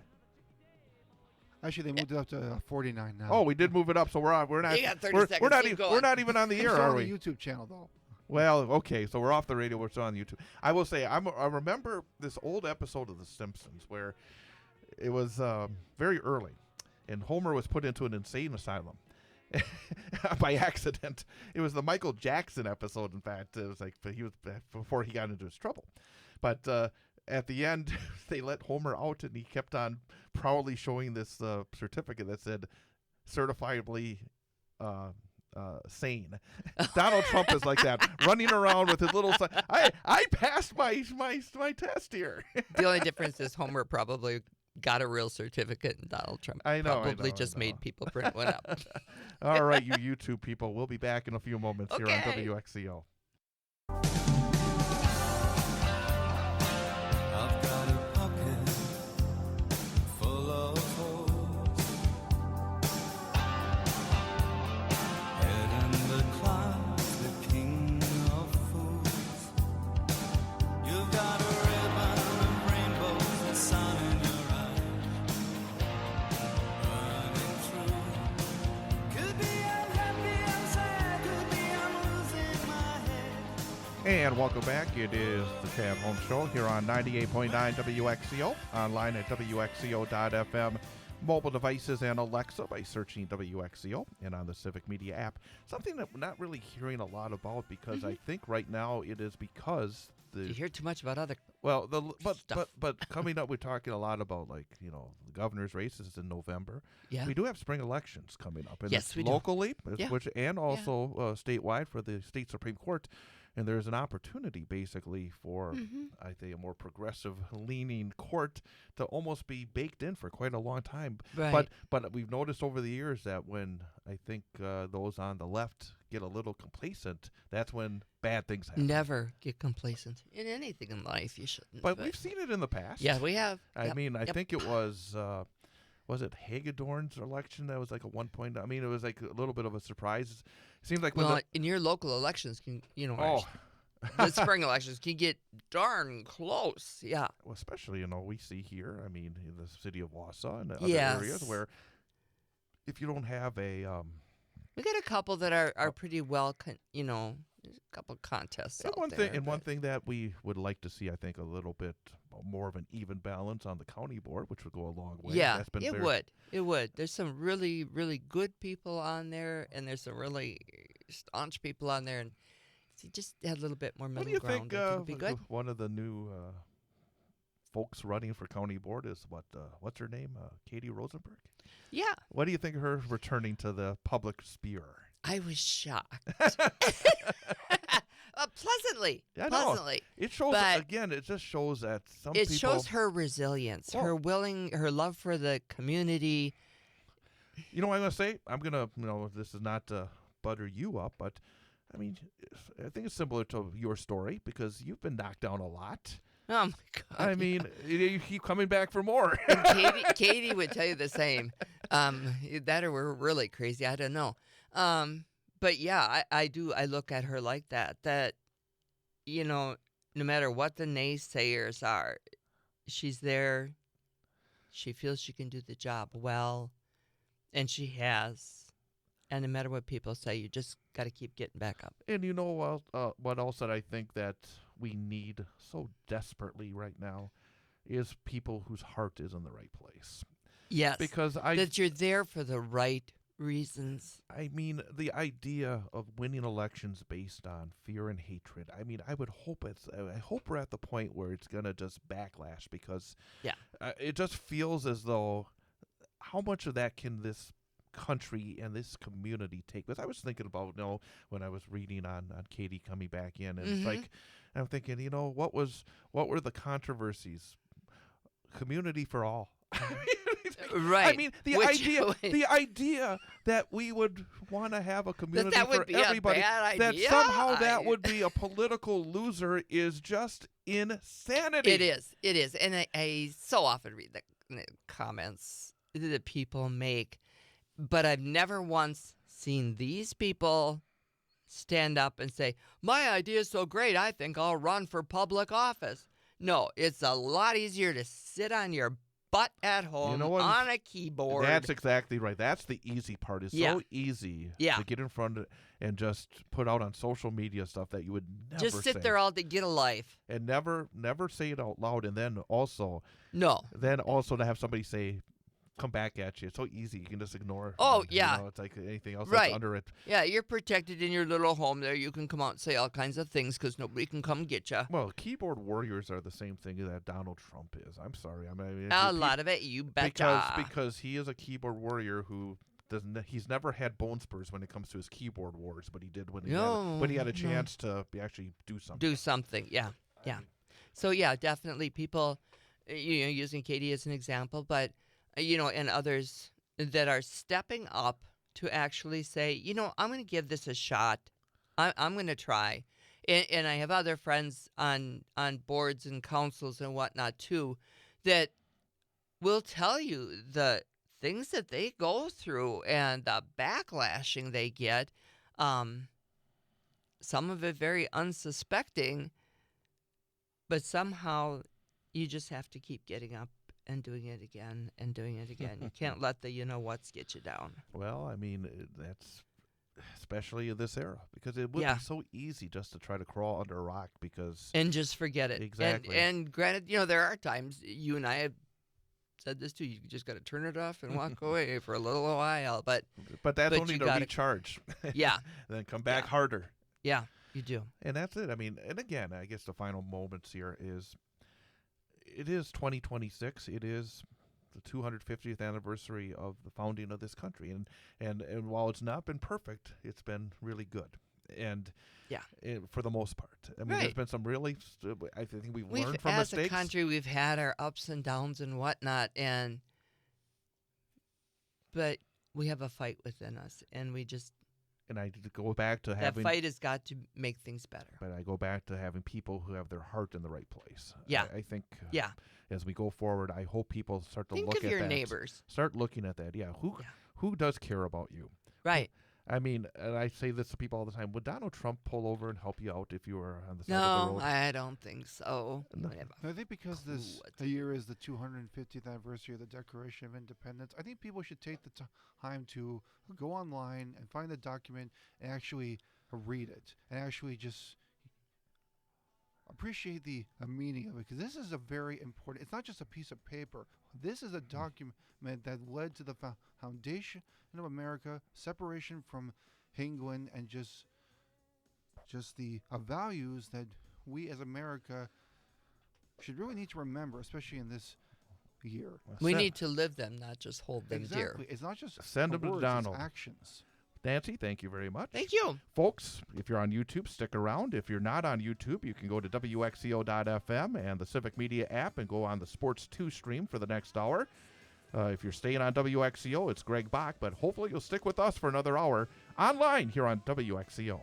Actually, they moved it up to 49 now. Oh, we did move it up, so we're on. We're not. You got 30 we're, seconds, we're not. keep We're going. not even on the It's air, on are the we? YouTube channel, though. Well, okay, so we're off the radio. We're still on YouTube. I will say, I remember this old episode of The Simpsons where it was very early, and Homer was put into an insane asylum by accident. It was the Michael Jackson episode. In fact, it was like he was before he got into his trouble, but at the end they let Homer out, and he kept on proudly showing this certificate that said certifiably sane. Donald Trump is like that, running around with his little sign. I passed my test here. The only difference is Homer probably got a real certificate, and Donald Trump probably just made people print one out. All right, you YouTube people. We'll be back in a few moments here on Okay. WXCO. I've got a pocket full of holes, head in the clouds, the king of fools. You've got a ribbon of rainbows, the sun in your eyes, burning through. Could be I'm happy, I'm sad, could be I'm losing my head. And welcome back. It is the Chad Holmes Show here on 98.9 WXCO, online at WXCO.FM, mobile devices and Alexa by searching WXCO, and on the Civic Media app. Something that we're not really hearing a lot about, because I think right now it is because You the hear too much about other. but coming up, we're talking a lot lot like the governor's races in November. Yeah. We do have spring elections coming up, and Yes, it's we do. locally, Yeah. and also statewide for the state Supreme Court. And there's an opportunity, basically, for I think a more progressive leaning court to almost be baked in for quite a long time. Right. But we've noticed over the years that when I think those on the left get a little complacent, that's when bad things happen. Never get complacent in anything in life. You shouldn't. But we've seen it in the past. Yeah, we have. I Yep, mean, I yep. think it was it Hagedorn's election that was like at one point? I mean, it was like a little bit of a surprise. It seems like when Well, in your local elections, can oh, the spring elections can get darn close. Yeah. well, especially we see here. I mean, in the city of Wausau and other Yes. areas where if you don't have a We got a couple that are pretty well, there's a couple contests out one there. thing, but- one thing that we would like to see, I think, a little bit more of an even balance on the county board, which would go a long way. Yeah, That's been it very, would. It would. There's some really, really good people on there, and there's some really staunch people on there, and if you just had a little bit more What middle do you ground, think? it would be good. One of the new folks running for county board is what's her name? Katie Rosenberg. Yeah, What do you think of her returning to the public sphere? I was shocked. Pleasantly. I know. Pleasantly. It shows But again. It just shows that some It people. shows her resilience, her her love for the community. You know what I'm gonna say? I'm gonna. This is not to butter you up, but I mean, I think it's similar to your story because you've been knocked down a lot. Oh my God! I mean, you keep coming back for more. And Katie would tell you the same. That or we're really crazy. I don't know. But yeah, I do. I look at her like that. That no matter what the naysayers are, she's there. She feels she can do the job well, and she has. And no matter what people say, you just got to keep getting back up. And you know what else that I think that we need so desperately right now is people whose heart is in the right place. Yes. Because that you're there for the right reasons. I mean, the idea of winning elections based on fear and hatred. I mean, I hope we're at the point where it's gonna just backlash because it just feels as though how much of that can this country and this community take? Because I was thinking about, when I was reading on Katie coming back in, and it's like, I'm thinking, what were the controversies? Community for all. Right. I mean, the idea that we would want to have a community that for would be everybody, a bad that idea. somehow that would be a political loser is just insanity. It is. And I so often read the comments that people make, but I've never once seen these people stand up and say, my idea is so great, I think I'll run for public office. No, it's a lot easier to sit on your butt at home on a keyboard. That's exactly right. That's the easy part. It's so easy to get in front of and just put out on social media stuff that you would never just sit say. there all day, get a life. And never say it out loud. And then also to have somebody say, come back at you. It's so easy. You can just ignore. Oh, it. yeah. It's like anything else Right. that's under it. Yeah, you're protected in your little home there. You can come out and say all kinds of things because nobody can come get you. Well, keyboard warriors are the same thing that Donald Trump is. I'm sorry. I mean, A lot of it, you betcha. Because he is a keyboard warrior who he's never had bone spurs when it comes to his keyboard wars, but he did when he had a chance to actually do something. Do something, yeah. So, yeah, definitely people, using Katie as an example, but, and others that are stepping up to actually say, I'm going to give this a shot. I'm going to try. And I have other friends on boards and councils and whatnot, too, that will tell you the things that they go through and the backlashing they get, some of it very unsuspecting, but somehow you just have to keep getting up and doing it again and doing it again. You can't let the whats get you down. Well, I mean, that's especially in this era, because it would be so easy just to try to crawl under a rock and just forget it. Exactly. And granted, there are times you and I have said this too. You just got to turn it off and walk away for a little while. But that's only to recharge. Yeah. Then come back harder. Yeah, you do. And that's it. I mean, and again, I guess the final moments here is, it is 2026. It is the 250th anniversary of the founding of this country. And while it's not been perfect, it's been really good. And for the most part. I mean, there's been some really, I think we've learned from mistakes. As a country, we've had our ups and downs and whatnot, but we have a fight within us, and we just... And I go back to having... That fight has got to make things better. But I go back to having people who have their heart in the right place. Yeah. I think as we go forward, I hope people start to look at that. Think of your neighbors. Start looking at that. Yeah. Who does care about you? Right. I mean, and I say this to people all the time. Would Donald Trump pull over and help you out if you were on the side of the road? No, I don't think so. No. I think because this year is the 250th anniversary of the Declaration of Independence, I think people should take the time to go online and find the document and actually read it and actually just appreciate the meaning of it, because this is a very important... It's not just a piece of paper. This is a document that led to the foundation of America, separation from England, and just the values that we as America should really need to remember, especially in this year. We need to live them, not just hold them dear. Exactly. It's not just send them to words, Donald. it's actions. Nancy, thank you very much. Thank you. Folks, if you're on YouTube, stick around. If you're not on YouTube, you can go to WXCO.FM and the Civic Media app and go on the Sports 2 stream for the next hour. If you're staying on WXCO, it's Greg Bach, but hopefully you'll stick with us for another hour online here on WXCO.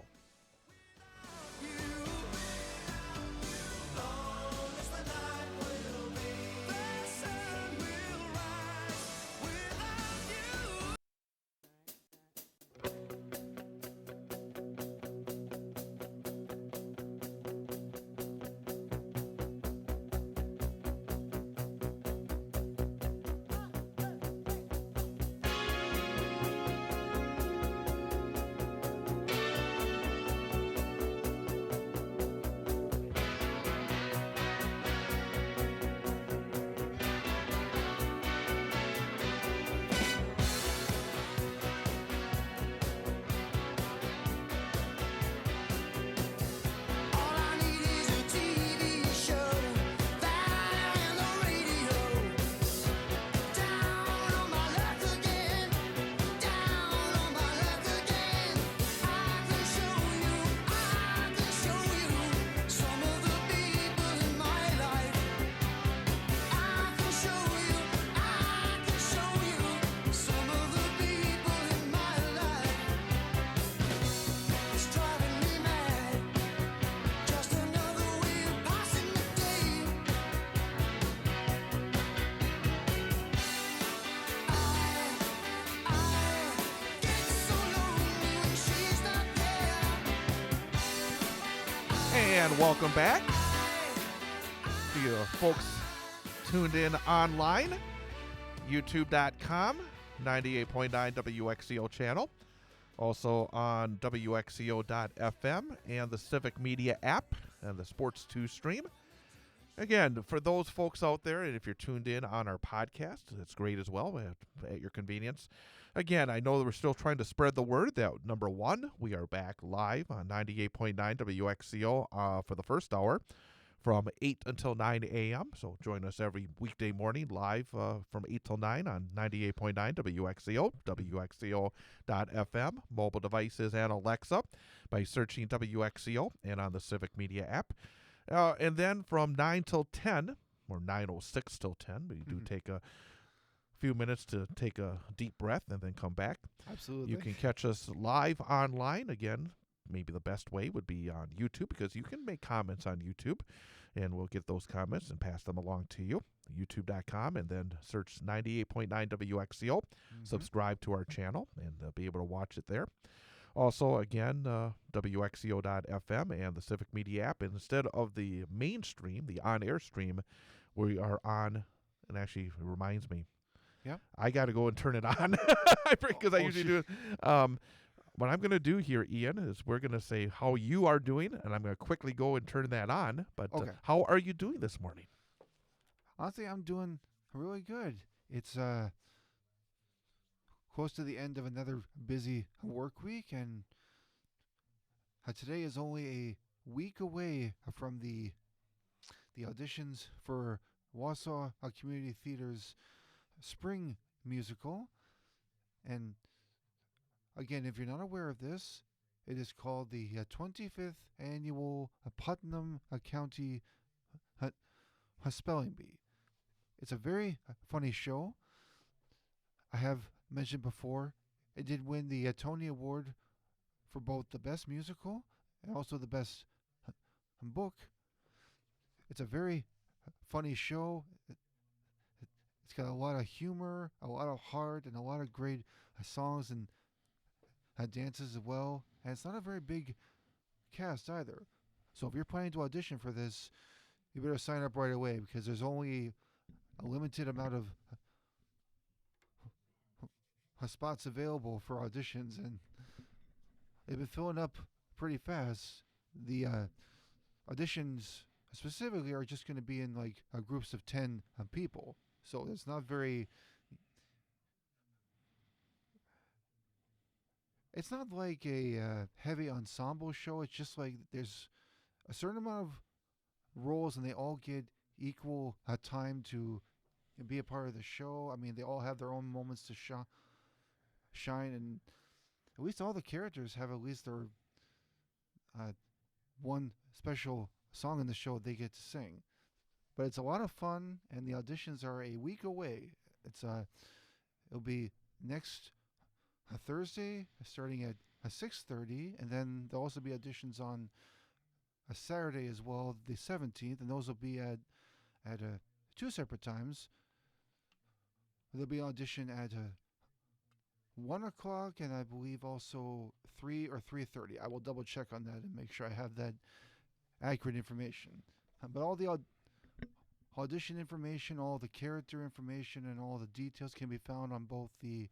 And welcome back to you folks tuned in online, youtube.com, 98.9 WXCO channel, also on WXCO.FM and the Civic Media app and the Sports 2 stream. Again, for those folks out there, and if you're tuned in on our podcast, it's great as well at your convenience. Again, I know that we're still trying to spread the word that, number one, we are back live on 98.9 WXCO for the first hour from 8 until 9 a.m. So join us every weekday morning live from 8 till 9 on 98.9 WXCO, WXCO.FM, mobile devices, and Alexa by searching WXCO and on the Civic Media app. And then from 9 till 10, or 9:06 till 10, we do take a few minutes to take a deep breath and then come back. Absolutely. You can catch us live online. Again, maybe the best way would be on YouTube, because you can make comments on YouTube, and we'll get those comments and pass them along to you. YouTube.com, and then search 98.9 WXCO. Subscribe to our channel and be able to watch it there. Also, again, WXCO.FM and the Civic Media app. And instead of the main stream, the on-air stream, we are on, and actually it reminds me, I got to go and turn it on because I usually do it. What I'm going to do here, Ian, is we're going to say how you are doing, and I'm going to quickly go and turn that on. But how are you doing this morning? Honestly, I'm doing really good. It's close to the end of another busy work week, and today is only a week away from the auditions for Wausau Community Theater's spring musical. And again, if you're not aware of this, it is called the 25th Annual Putnam County Spelling Bee. It's a very funny show. I have mentioned before, it did win the Tony Award for both the best musical and also the best book. It's a very funny show. It's got a lot of humor, a lot of heart, and a lot of great songs and dances as well. And it's not a very big cast either. So if you're planning to audition for this, you better sign up right away, because there's only a limited amount of spots available for auditions, and they've been filling up pretty fast. The auditions specifically are just going to be in like groups of 10 people, so it's not very. It's not like a heavy ensemble show. It's just like there's a certain amount of roles, and they all get equal time to be a part of the show. I mean, they all have their own moments to shine, and at least all the characters have at least their one special song in the show they get to sing. But it's a lot of fun, and the auditions are a week away. It'll be next Thursday, starting at 6:30, and then there'll also be auditions on a Saturday as well, the 17th, and those will be at two separate times. There'll be an audition at 1 o'clock, and I believe also 3 or 3:30. I will double check on that and make sure I have that accurate information. But all the audition information, all the character information, and all the details can be found on both the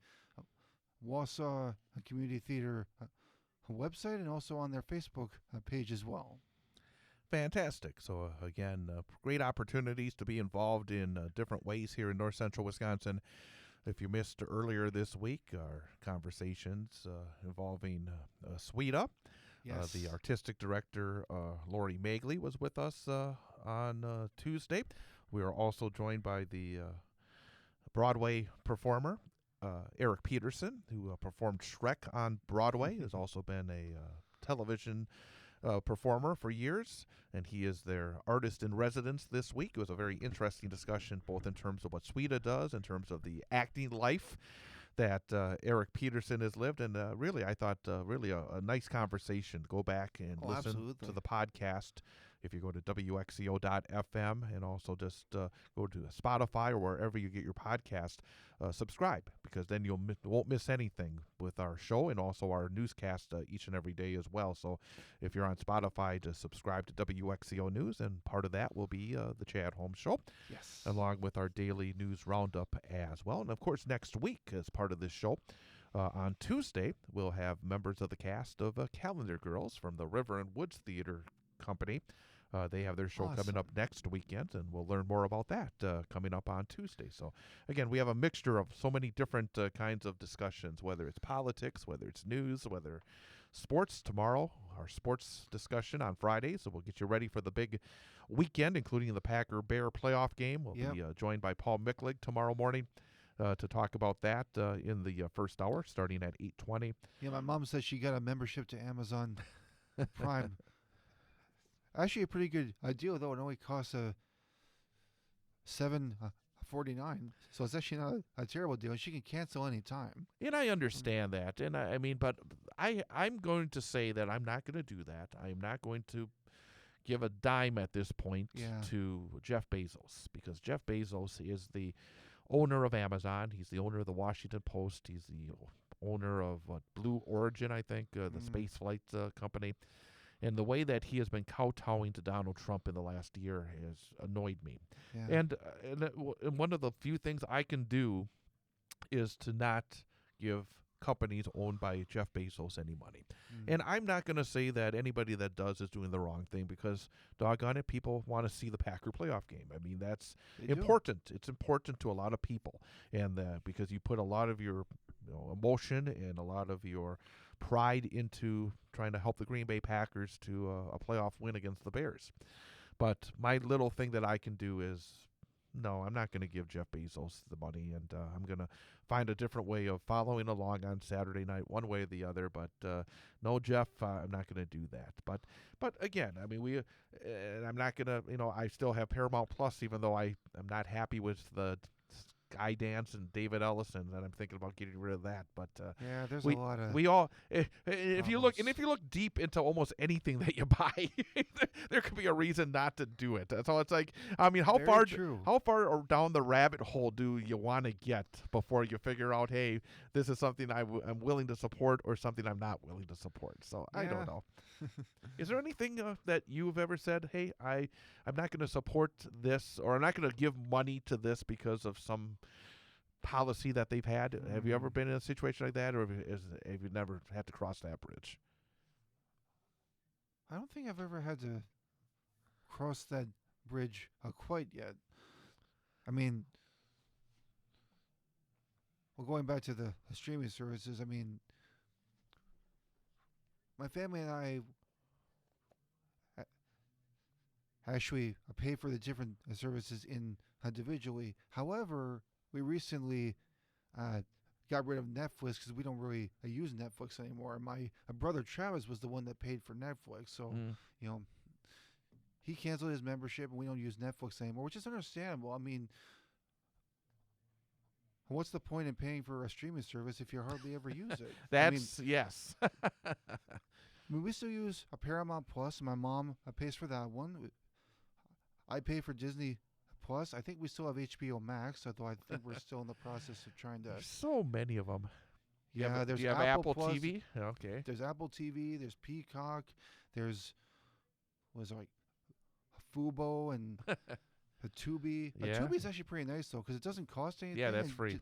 Wausau Community Theater website and also on their Facebook page as well. Fantastic. So, again, great opportunities to be involved in different ways here in north central Wisconsin. If you missed earlier this week, our conversations involving Sweda, Yes. the artistic director, Lori Magley, was with us on Tuesday. We are also joined by the Broadway performer, Eric Peterson, who performed Shrek on Broadway, has also been a television performer for years, and he is their artist in residence this week. It was a very interesting discussion, both in terms of what Sweda does, in terms of the acting life that Eric Peterson has lived, and really, I thought, really a nice conversation. Go back and listen absolutely. to the podcast if you go to WXCO.FM and also just go to Spotify or wherever you get your podcast, subscribe, because then you won't miss anything with our show and also our newscast each and every day as well. So if you're on Spotify, just subscribe to WXCO News, and part of that will be the Chad Holmes Show, Yes. along with our daily news roundup as well. And of course, next week, as part of this show, on Tuesday, we'll have members of the cast of Calendar Girls from the River and Woods Theater Company. They have their show coming up next weekend, and we'll learn more about that coming up on Tuesday. So, again, we have a mixture of so many different kinds of discussions, whether it's politics, whether it's news, whether sports. Tomorrow, our sports discussion on Friday, so we'll get you ready for the big weekend, including the Packer-Bear playoff game. We'll be joined by Paul Micklig tomorrow morning to talk about that in the first hour, starting at 8:20. Yeah, my mom says she got a membership to Amazon Prime. Actually, a pretty good deal, though. It only costs $7.49, so it's actually not a terrible deal. And she can cancel any time. And I understand that, and I mean, but I'm going to say that I'm not going to do that. I'm not going to give a dime at this point to Jeff Bezos, because Jeff Bezos is the owner of Amazon. He's the owner of the Washington Post. He's the owner of Blue Origin, I think, the space flight company. And the way that he has been kowtowing to Donald Trump in the last year has annoyed me. Yeah. And one of the few things I can do is to not give companies owned by Jeff Bezos any money. And I'm not going to say that anybody that does is doing the wrong thing, because, doggone it, people want to see the Packer playoff game. I mean, that's important. It's important to a lot of people, and because you put a lot of your emotion and a lot of your pride into trying to help the Green Bay Packers to a playoff win against the Bears. But my little thing that I can do is, no, I'm not going to give Jeff Bezos the money, and I'm going to find a different way of following along on Saturday night, one way or the other. But no, Jeff, I'm not going to do that. But again, I mean, and I'm not going to, I still have Paramount Plus, even though I'm not happy with the Guy Dance and David Ellison, and I'm thinking about getting rid of that. But yeah, there's a lot of if you look deep into almost anything that you buy, there could be a reason not to do it. So it's like, I mean, how far down the rabbit hole do you want to get before you figure out, hey, this is something I'm willing to support or something I'm not willing to support? So I don't know. Is there anything that you've ever said, hey, I'm not going to support this, or I'm not going to give money to this because of some policy that they've had? Have you ever been in a situation like that, or have you never had to cross that bridge? I don't think I've ever had to cross that bridge quite yet. I mean, well, going back to the streaming services, I mean, my family and I actually pay for the different services individually. However, we recently got rid of Netflix because we don't really use Netflix anymore. My brother Travis was the one that paid for Netflix, so he canceled his membership, and we don't use Netflix anymore, which is understandable. I mean, what's the point in paying for a streaming service if you hardly ever use it? Yes. I mean, we still use a Paramount Plus. My mom pays for that one. I pay for Disney Plus. I think we still have HBO Max, although I think we're still in the process of trying to. There's so many of them. There's you have Apple Plus, TV. Okay. There's Apple TV. There's Peacock. There's Fubo and Tubi. Tubi's actually pretty nice though, because it doesn't cost anything. Yeah, that's free.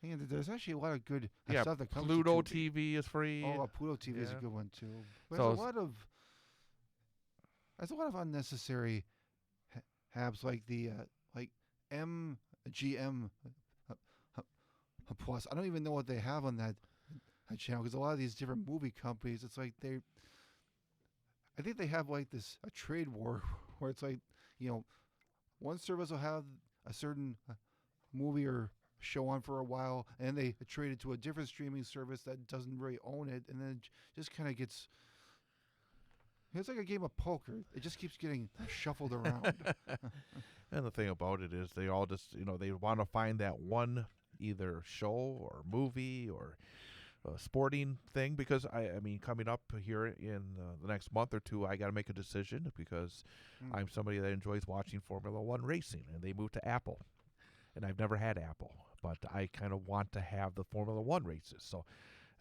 And there's actually a lot of good stuff that comes. Pluto to Tubi. TV is free. Oh, Pluto TV is a good one too. But So there's a lot of unnecessary apps like the MGM Plus. I don't even know what they have on that channel, because a lot of these different movie companies, it's like I think they have like a trade war where it's like, one service will have a certain movie or show on for a while, and they trade it to a different streaming service that doesn't really own it, and then it just kind of gets. It's like a game of poker. It just keeps getting shuffled around. And the thing about it is they all just, they want to find that one either show or movie or sporting thing, because I mean, coming up here in the next month or two, I got to make a decision because I'm somebody that enjoys watching Formula One racing, and they moved to Apple, and I've never had Apple, but I kind of want to have the Formula One races. So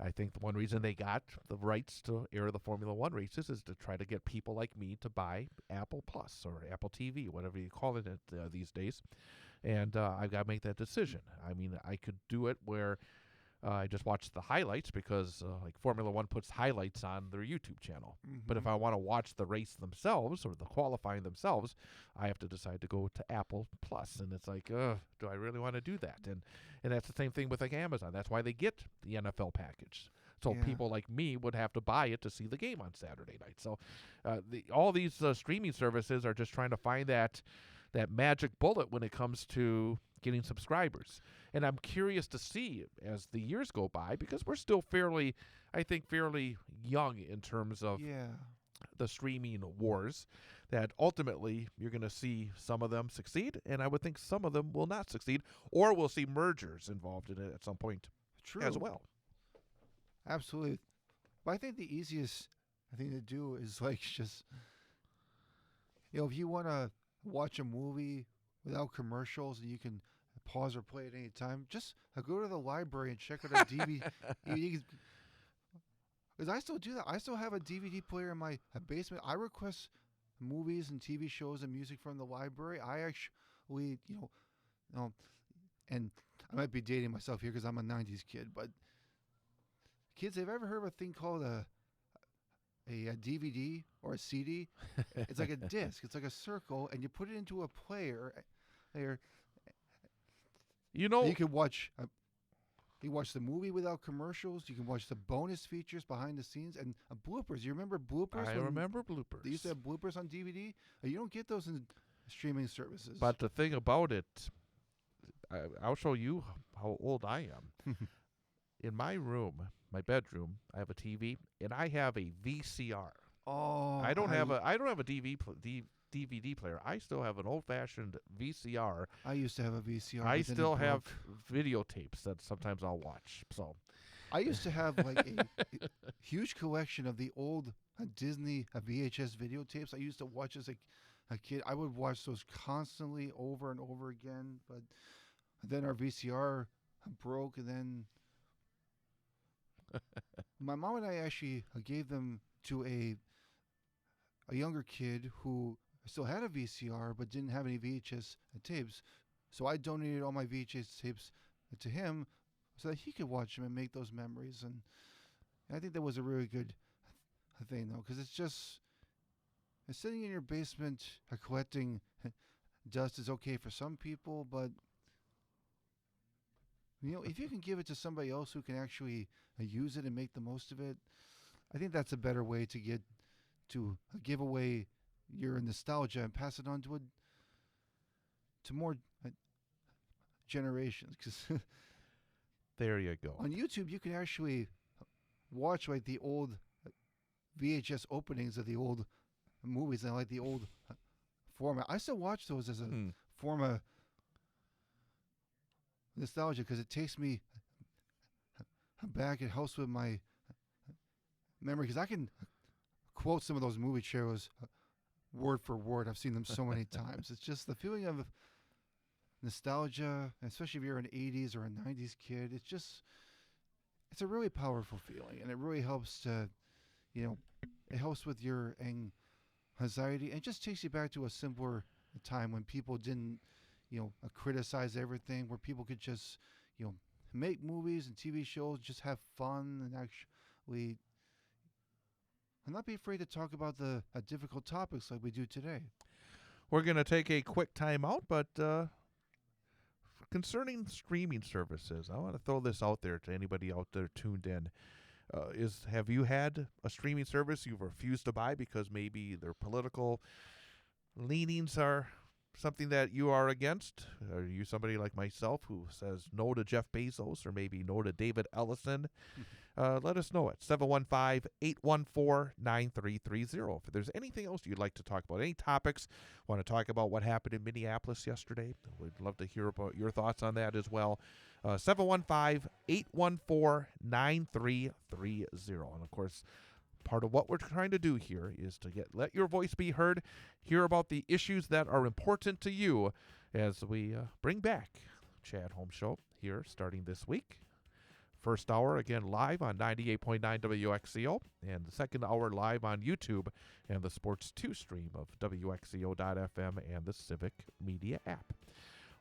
I think the one reason they got the rights to air the Formula One races is to try to get people like me to buy Apple Plus or Apple TV, whatever you call it these days. And I've got to make that decision. I mean, I could do it where I just watch the highlights because like Formula One puts highlights on their YouTube channel. But if I want to watch the race themselves or the qualifying themselves, I have to decide to go to Apple Plus. And it's like, do I really want to do that? And that's the same thing with like Amazon. That's why they get the NFL package. So people like me would have to buy it to see the game on Saturday night. So all these streaming services are just trying to find that magic bullet when it comes to getting subscribers. And I'm curious to see as the years go by, because we're still fairly young in terms of the streaming wars, that ultimately you're going to see some of them succeed, and I would think some of them will not succeed, or we'll see mergers involved in it at some point as well. Absolutely. But I think the easiest thing to do is like just, if you want to watch a movie without commercials and you can pause or play at any time, just go to the library and check out a DVD. Because I still do that. I still have a DVD player in my basement. I request movies and TV shows and music from the library. I actually, and I might be dating myself here because I'm a 90s kid, but kids, have you ever heard of a thing called a DVD or a CD? It's like a disc. It's like a circle, and you put it into a player. You can watch. You watch the movie without commercials. You can watch the bonus features behind the scenes and bloopers. You remember bloopers? I remember bloopers. They used to have bloopers on DVD. You don't get those in streaming services. But the thing about it, I'll show you how old I am. In my room, my bedroom, I have a TV, and I have a VCR. Oh, I don't have a DVD player. I still have an old-fashioned VCR. I used to have a VCR. I still have videotapes that sometimes I'll watch. So, I used to have like a huge collection of the old Disney VHS videotapes. I used to watch as a kid. I would watch those constantly over and over again. But then our VCR broke, and then my mom and I actually gave them to a younger kid who still had a VCR but didn't have any VHS tapes. So I donated all my VHS tapes to him so that he could watch them and make those memories. And I think that was a really good thing, though, because it's sitting in your basement collecting dust is okay for some people, but if you can give it to somebody else who can actually use it and make the most of it, I think that's a better way to give away your nostalgia and pass it on to more generations. Because there you go. On YouTube, you can actually watch like the old VHS openings of the old movies and like the old format. I still watch those as a form of nostalgia because it takes me back. It helps with my memory because I can quote some of those movie shows word for word. I've seen them so many times. It's just the feeling of nostalgia, especially if you're an 80s or a 90s kid. It's a really powerful feeling, and it really helps to, it helps with your anxiety, and it just takes you back to a simpler time when people didn't, criticize everything, where people could just, make movies and TV shows, just have fun, and actually not be afraid to talk about the difficult topics like we do today. We're going to take a quick time out, but concerning streaming services, I want to throw this out there to anybody out there tuned in. Have you had a streaming service you've refused to buy because maybe their political leanings are something that you are against? Are you somebody like myself who says no to Jeff Bezos or maybe no to David Ellison? let us know at 715-814-9330. If there's anything else you'd like to talk about, any topics, want to talk about what happened in Minneapolis yesterday, we'd love to hear about your thoughts on that as well. 715-814-9330. And, of course, part of what we're trying to do here is to let your voice be heard, hear about the issues that are important to you as we bring back Chad Holmes Show here starting this week. First hour, again, live on 98.9 WXCO, and the second hour live on YouTube and the Sports 2 stream of WXCO.FM and the Civic Media app.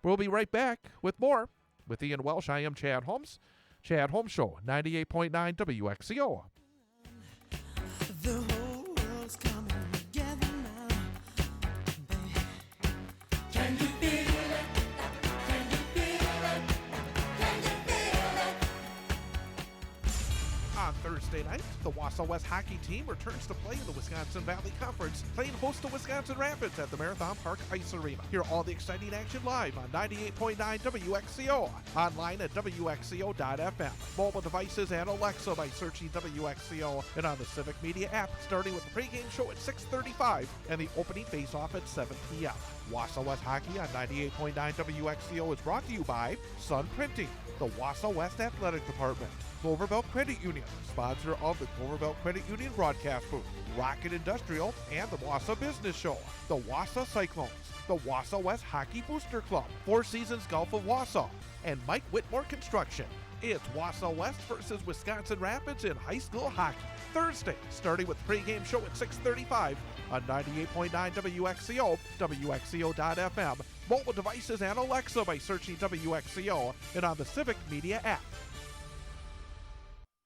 We'll be right back with more with Ian Welsh. I am Chad Holmes. Chad Holmes Show, 98.9 WXCO. The whole world's coming together now. Can you feel it? Can you feel it? Can you feel it? On Thursday night, the Wausau West hockey team returns to play in the Wisconsin Valley Conference, playing host to Wisconsin Rapids at the Marathon Park Ice Arena. Hear all the exciting action live on 98.9 WXCO, online at WXCO.FM, mobile devices and Alexa by searching WXCO, and on the Civic Media app, starting with the pregame show at 6:35 and the opening face-off at 7 p.m. Wausau West Hockey on 98.9 WXCO is brought to you by Sun Printing, the Wausau West Athletic Department, Clover Belt Credit Union, sponsor of the Clover Belt Credit Union broadcast booth, Rocket Industrial, and the Wausau Business Show, the Wausau Cyclones, the Wausau West Hockey Booster Club, Four Seasons Golf of Wausau, and Mike Whitmore Construction. It's Wausau West versus Wisconsin Rapids in high school hockey. Thursday, starting with pregame show at 6:35 on 98.9 WXCO, WXCO.FM, mobile devices and Alexa by searching WXCO, and on the Civic Media app.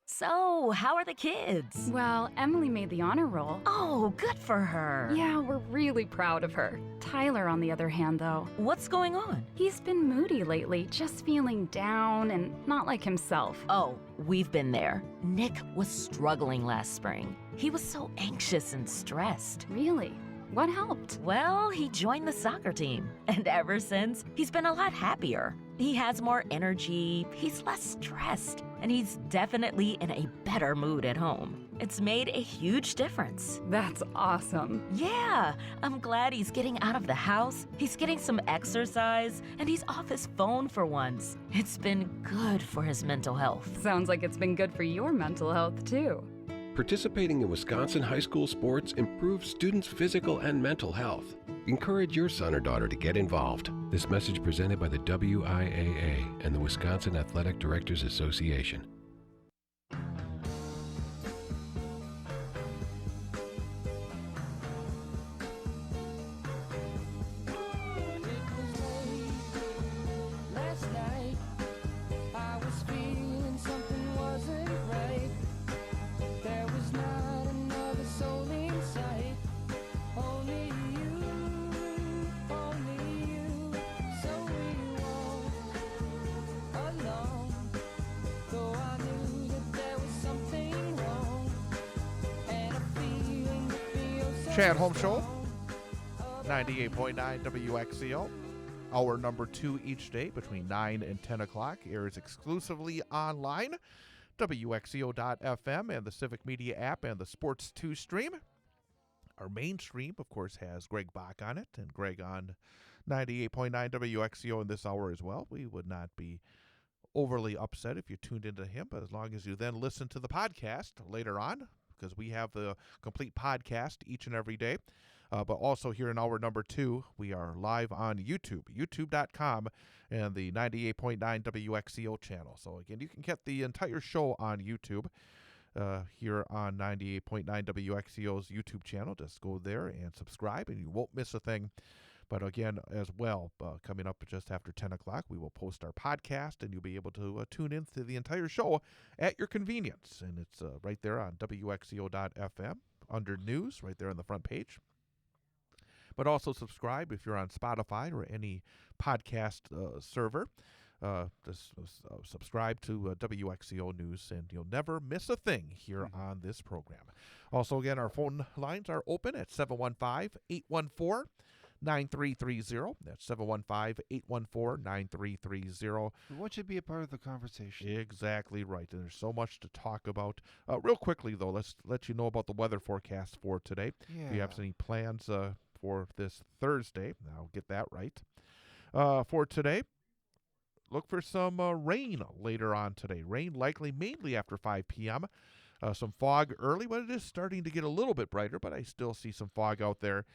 So, how are the kids? Well, Emily made the honor roll. Oh, good for her. Yeah, we're really proud of her. Tyler, on the other hand, though, What's going on? he's been moody lately, just feeling down and not like himself. Oh, we've been there. Nick was struggling last spring. He was so anxious and stressed. Really? What helped? Well, he joined the soccer team, and ever since, he's been a lot happier. He has more energy, he's less stressed, and he's definitely in a better mood at home. It's made a huge difference. That's awesome. Yeah, I'm glad he's getting out of the house, he's getting some exercise, and he's off his phone for once. It's been good for his mental health. Sounds like it's been good for your mental health, too. Participating in Wisconsin high school sports improves students' physical and mental health. Encourage your son or daughter to get involved. This message presented by the WIAA and the Wisconsin Athletic Directors Association. Last night, I was feeling something wasn't right. There was not another soul in sight. Only you, so we walked along. Though I knew that there was something wrong, and a feeling that feels so Chad Holmes Show, strong. 98.9 WXCO. Hour number 2 each day between 9 and 10 o'clock airs exclusively online, WXCO.FM and the Civic Media app and the Sports 2 stream. Our main stream, of course, has Greg Bach on it, and Greg on 98.9 WXCO in this hour as well. We would not be overly upset if you tuned into him, but as long as you then listen to the podcast later on, because we have the complete podcast each and every day. But also here in hour number 2, we are live on YouTube, youtube.com, and the 98.9 WXCO channel. So again, you can get the entire show on YouTube here on 98.9 WXCO's YouTube channel. Just go there and subscribe, and you won't miss a thing. But again, as well, coming up just after 10 o'clock, we will post our podcast, and you'll be able to tune in to the entire show at your convenience. And it's right there on WXCO.FM under news, right there on the front page. But also subscribe if you're on Spotify or any podcast server. Just subscribe to WXCO News, and you'll never miss a thing here on this program. Also, again, our phone lines are open at 715-814-9330. 9330. That's 715-814-9330. We want you to be a part of the conversation. Exactly right. And there's so much to talk about. Real quickly, though, let's let you know about the weather forecast for today. Yeah. If you have any plans for this Thursday, I'll get that right. For today, look for some rain later on today. Rain likely mainly after 5 p.m. Some fog early, but it is starting to get a little bit brighter, but I still see some fog out there.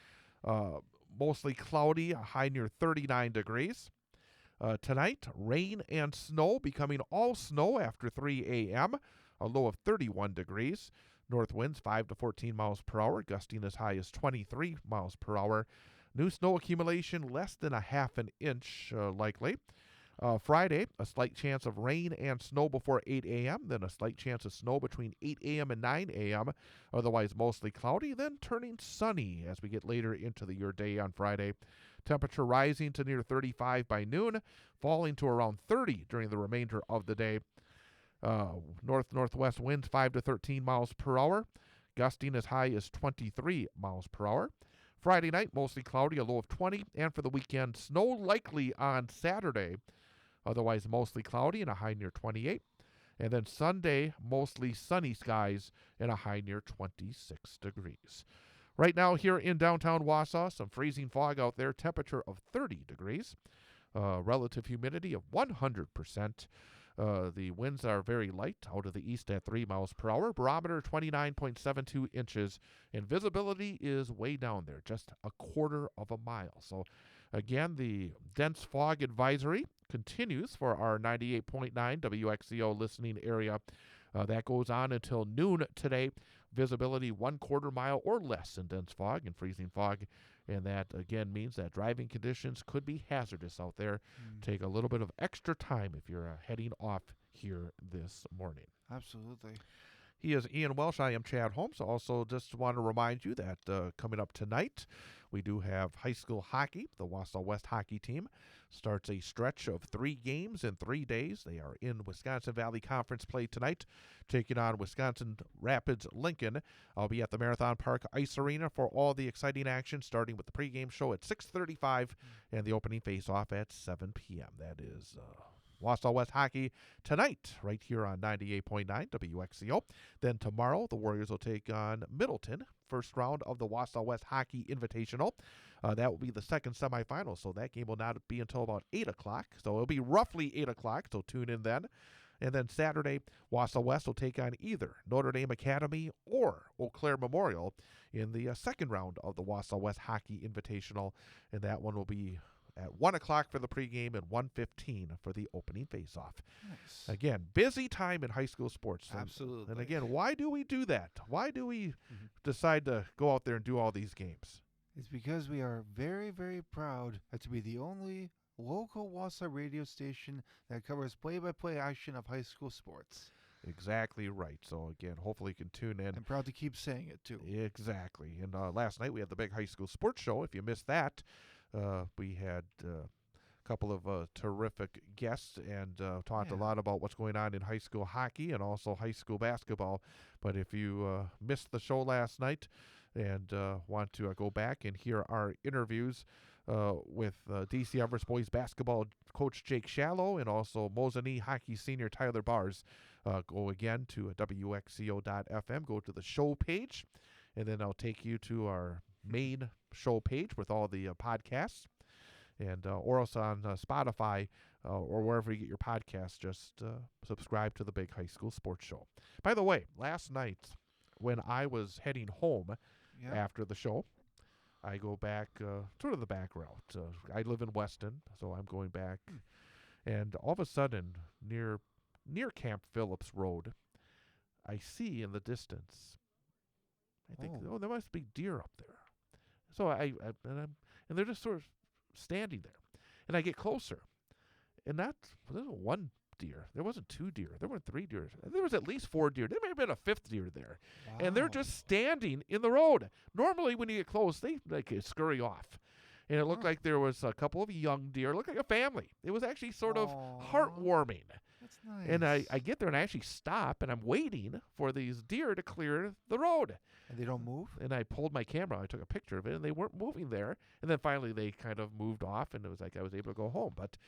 Mostly cloudy, a high near 39 degrees. Tonight, rain and snow, becoming all snow after 3 a.m., a low of 31 degrees. North winds 5 to 14 miles per hour, gusting as high as 23 miles per hour. New snow accumulation less than a half an inch likely. Friday, a slight chance of rain and snow before 8 a.m., then a slight chance of snow between 8 a.m. and 9 a.m., otherwise mostly cloudy, then turning sunny as we get later into your day on Friday. Temperature rising to near 35 by noon, falling to around 30 during the remainder of the day. North-northwest winds 5 to 13 miles per hour, gusting as high as 23 miles per hour. Friday night, mostly cloudy, a low of 20, and for the weekend, snow likely on Saturday, otherwise mostly cloudy and a high near 28. And then Sunday, mostly sunny skies and a high near 26 degrees. Right now here in downtown Wausau, some freezing fog out there, temperature of 30 degrees, relative humidity of 100%. The winds are very light, out of the east at 3 miles per hour. Barometer 29.72 inches, and visibility is way down there, just a quarter of a mile. So, again, the dense fog advisory continues for our 98.9 WXCO listening area. That goes on until noon today. Visibility 1/4 mile or less in dense fog and freezing fog. And that, again, means that driving conditions could be hazardous out there. Take a little bit of extra time if you're heading off here this morning. Absolutely. He is Ian Welsh. I am Chad Holmes. Also, just want to remind you that coming up tonight, we do have high school hockey. The Wausau West hockey team starts a stretch of 3 games in 3 days. They are in Wisconsin Valley Conference play tonight, taking on Wisconsin Rapids Lincoln. I'll be at the Marathon Park Ice Arena for all the exciting action, starting with the pregame show at 6:35 and the opening face-off at 7 p.m. That is Wausau West hockey tonight, right here on 98.9 WXCO. Then tomorrow, the Warriors will take on Middleton, first round of the Wausau West Hockey Invitational. That will be the second semifinal, so that game will not be until about 8 o'clock. So it'll be roughly 8 o'clock, so tune in then. And then Saturday, Wausau West will take on either Notre Dame Academy or Eau Claire Memorial in the second round of the Wausau West Hockey Invitational, and that one will be at 1 o'clock for the pregame and 1:15 for the opening faceoff. Nice. Again, busy time in high school sports. Absolutely. And again, why do we do that? Why do we decide to go out there and do all these games? It's because we are very, very proud to be the only local Wausau radio station that covers play-by-play action of high school sports. Exactly right. So again, hopefully you can tune in. I'm proud to keep saying it, too. Exactly. And last night we had the big high school sports show. If you missed that, we had a couple of terrific guests and talked a lot about what's going on in high school hockey and also high school basketball. But if you missed the show last night and want to go back and hear our interviews with DC Everest boys basketball coach Jake Shallow and also Mosinee hockey senior Tyler Bars, go again to WXCO.FM, go to the show page, and then I'll take you to our main show page with all the podcasts, and or else on Spotify or wherever you get your podcasts, just subscribe to the Big High School Sports Show. By the way, last night when I was heading home after the show, I go back sort of the back route. I live in Weston, so I'm going back, and all of a sudden near Camp Phillips Road, I see in the distance, I think, there must be deer up there. So and they're just sort of standing there, and I get closer, and there was one deer. There wasn't 2 deer. There weren't 3 deer. There was at least 4 deer. There may have been a 5th deer there, and they're just standing in the road. Normally, when you get close, they scurry off, and it looked like there was a couple of young deer. It looked like a family. It was actually sort of heartwarming. That's nice. And I get there and I actually stop and I'm waiting for these deer to clear the road. And they don't move? And I pulled my camera. I took a picture of it, and they weren't moving there. And then finally, they kind of moved off, and it was like I was able to go home. But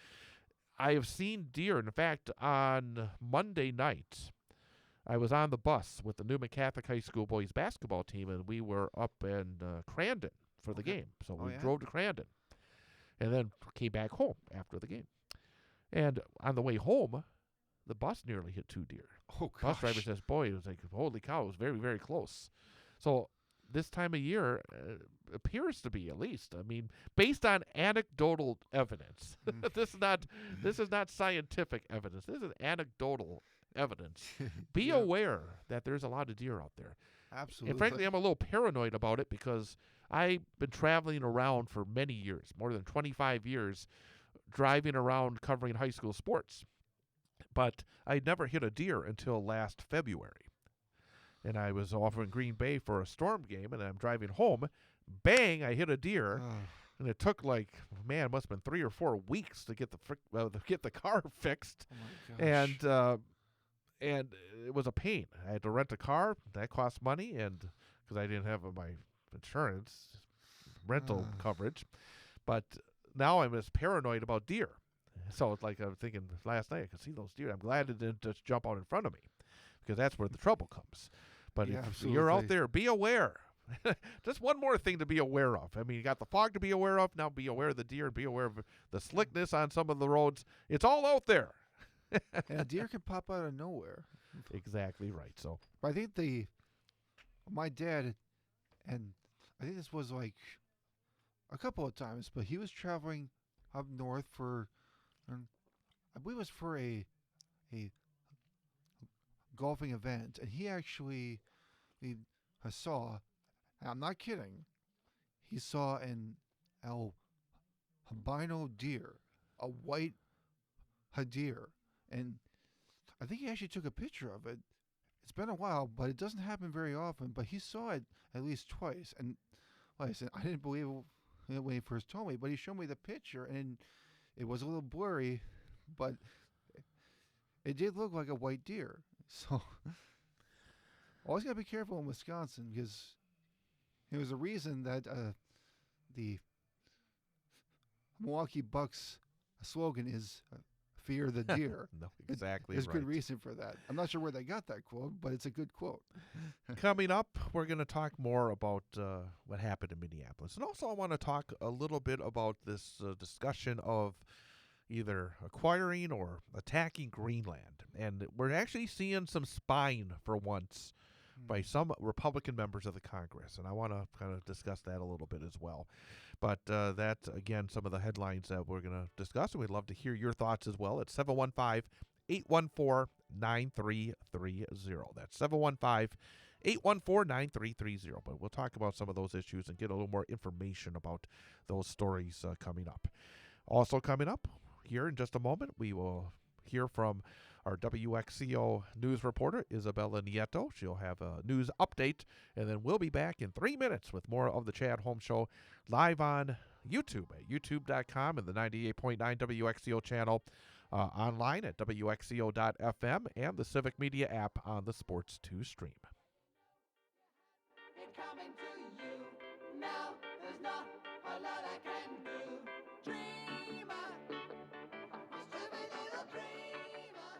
I have seen deer. In fact, on Monday night, I was on the bus with the Newman Catholic High School boys basketball team, and we were up in Crandon for the game. So we drove to Crandon, and then came back home after the game. And on the way home, the bus nearly hit 2 deer. Oh, gosh. Bus driver says, boy, it was like, holy cow, it was very, very close. So this time of year appears to be, at least. I mean, based on anecdotal evidence. This is not scientific evidence. This is anecdotal evidence. Be aware that there's a lot of deer out there. Absolutely. And frankly, I'm a little paranoid about it because I've been traveling around for many years, more than 25 years, driving around covering high school sports. But I never hit a deer until last February. And I was over in Green Bay for a Storm game, and I'm driving home. Bang, I hit a deer. And it took it must have been 3 or 4 weeks to get the car fixed. Oh my gosh. And it was a pain. I had to rent a car. That cost money, and because I didn't have my insurance rental coverage. But now I'm as paranoid about deer. So it's like I'm thinking last night, I could see those deer. I'm glad it didn't just jump out in front of me, because that's where the trouble comes. But if you're out there, be aware. Just one more thing to be aware of. I mean, you got the fog to be aware of. Now be aware of the deer and be aware of the slickness on some of the roads. It's all out there. And a deer can pop out of nowhere. Exactly right. So But I think my dad, and I think this was like a couple of times, but he was traveling up north for, I believe it was for a golfing event, and he actually saw, and I'm not kidding, he saw an albino deer, a white deer, and I think he actually took a picture of it. It's been a while, but it doesn't happen very often, but he saw it at least twice, and like I said, I didn't believe it when he first told me, but he showed me the picture, and it was a little blurry, but it did look like a white deer. So always got to be careful in Wisconsin, because there was a reason that the Milwaukee Bucks slogan is "Fear the deer." No, exactly. There's right. good reason for that. I'm not sure where they got that quote, but it's a good quote. Coming up, we're going to talk more about what happened in Minneapolis. And also I want to talk a little bit about this discussion of either acquiring or attacking Greenland. And we're actually seeing some spying for once by some Republican members of the Congress. And I want to kind of discuss that a little bit as well. But that's, again, some of the headlines that we're going to discuss. And we'd love to hear your thoughts as well at 715-814-9330. That's 715-814-9330. But we'll talk about some of those issues and get a little more information about those stories coming up. Also coming up here in just a moment, we will hear from our WXCO news reporter, Isabella Nieto. She'll have a news update, and then we'll be back in 3 minutes with more of the Chad Holmes Show live on YouTube at youtube.com and the 98.9 WXCO channel, online at WXCO.FM, and the Civic Media app on the Sports 2 stream. It coming to you now. There's not a lot I can do. Dreamer, stupid little dreamer.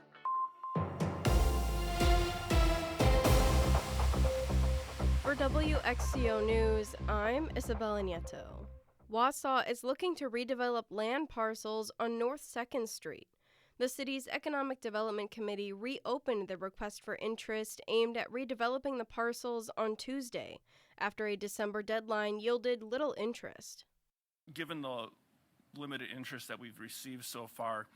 For WXCO News, I'm Isabella Nieto. Wausau is looking to redevelop land parcels on North 2nd Street. The city's Economic Development Committee reopened the request for interest aimed at redeveloping the parcels on Tuesday, after a December deadline yielded little interest. Given the limited interest that we've received so far,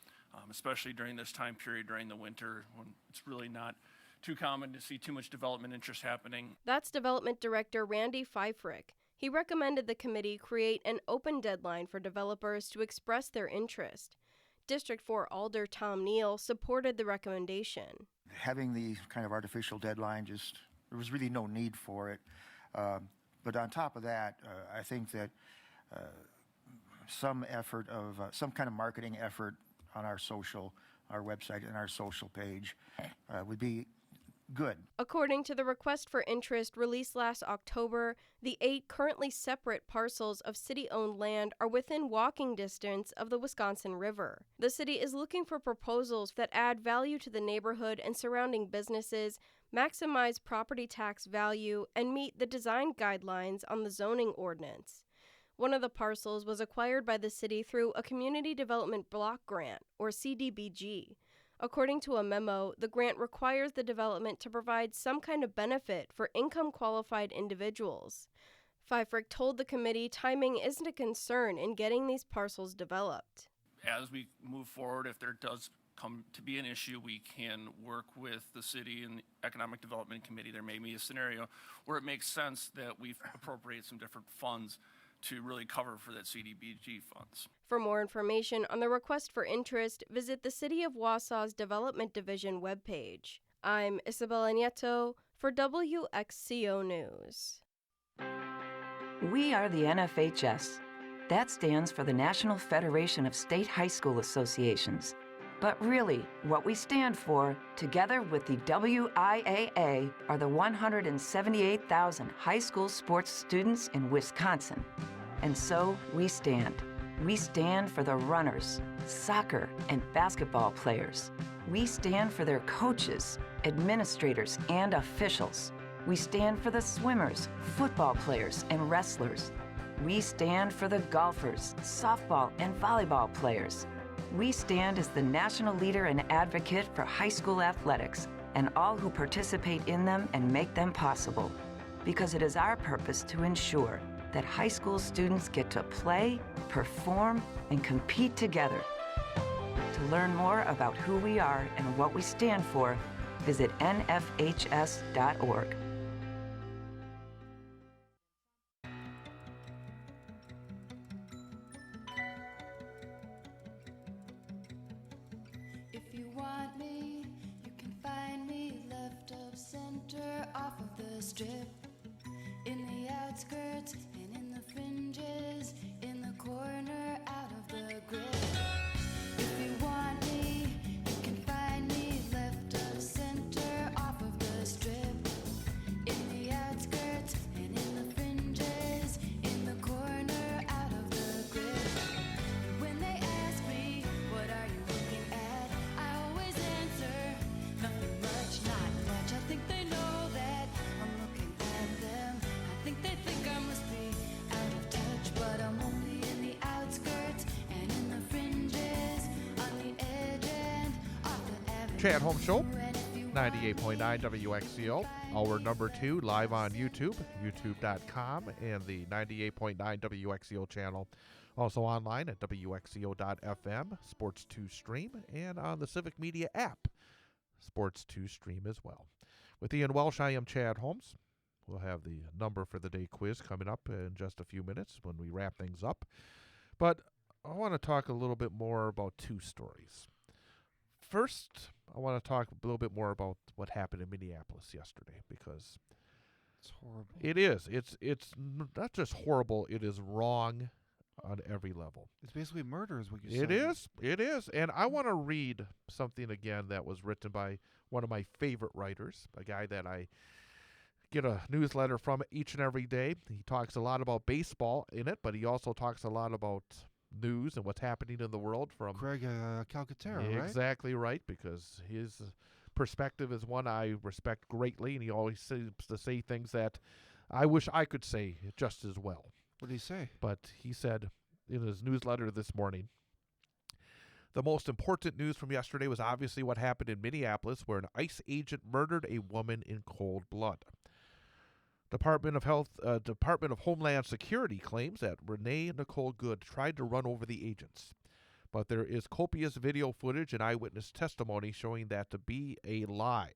especially during this time period during the winter, when it's really not too common to see too much development interest happening. That's Development Director Randy Pfeifrick. He recommended the committee create an open deadline for developers to express their interest. District 4 Alder Tom Neal supported the recommendation. Having the kind of artificial deadline, there was really no need for it. But on top of that, I think that some effort of some kind of marketing effort on our social our website and our social page would be good. According to the request for interest released last October, the 8 currently separate parcels of city-owned land are within walking distance of the Wisconsin River. The city is looking for proposals that add value to the neighborhood and surrounding businesses, maximize property tax value, and meet the design guidelines on the zoning ordinance. One of the parcels was acquired by the city through a Community Development Block Grant, or CDBG. According to a memo, the grant requires the development to provide some kind of benefit for income-qualified individuals. Pfeiffer told the committee timing isn't a concern in getting these parcels developed. As we move forward, if there does come to be an issue, we can work with the city and the Economic Development Committee. There may be a scenario where it makes sense that we appropriate some different funds to really cover for that CDBG funds. For more information on the request for interest, visit the City of Wausau's Development Division webpage. I'm Isabella Nieto for WXCO News. We are the NFHS. That stands for the National Federation of State High School Associations. But really, what we stand for, together with the WIAA, are the 178,000 high school sports students in Wisconsin. And so we stand. We stand for the runners, soccer and basketball players. We stand for their coaches, administrators, and officials. We stand for the swimmers, football players, and wrestlers. We stand for the golfers, softball, and volleyball players. We stand as the national leader and advocate for high school athletics and all who participate in them and make them possible, because it is our purpose to ensure that high school students get to play, perform, and compete together. To learn more about who we are and what we stand for, visit nfhs.org. If you want me, you can find me left of center off of the strip. In the outskirts and in the fringes, in the corner out of the grid. If you want me, you can find me left of center off of the strip. In the outskirts and in the fringes, in the corner out of the grid. And when they ask me, what are you looking at? I always answer, nothing much, not much. I think they know that I'm looking at them. I think they think I must be out of touch, but I'm only in the outskirts and in the fringes, on the edge and off the avenue. Chad Holmes Show, 98.9 WXCO. Hour number 2, live on YouTube, youtube.com, and the 98.9 WXCO channel. Also online at WXCO.FM, Sports 2 Stream, and on the Civic Media app, Sports 2 Stream as well. With Ian Welsh, I am Chad Holmes. We'll have the number for the day quiz coming up in just a few minutes when we wrap things up. But I want to talk a little bit more about 2 stories. First, I want to talk a little bit more about what happened in Minneapolis yesterday, because It's horrible. it is. It's not just horrible, it is wrong on every level. It's basically murder is what you It said. is. It is. And I want to read something again that was written by one of my favorite writers, a guy that I get a newsletter from each and every day. He talks a lot about baseball in it, but he also talks a lot about news and what's happening in the world from Craig Calcaterra, right? Exactly right, because his perspective is one I respect greatly, and he always seems to say things that I wish I could say just as well. What did he say? But he said in his newsletter this morning, the most important news from yesterday was obviously what happened in Minneapolis, where an ICE agent murdered a woman in cold blood. Department of Homeland Security claims that Renee Nicole Good tried to run over the agents. But there is copious video footage and eyewitness testimony showing that to be a lie.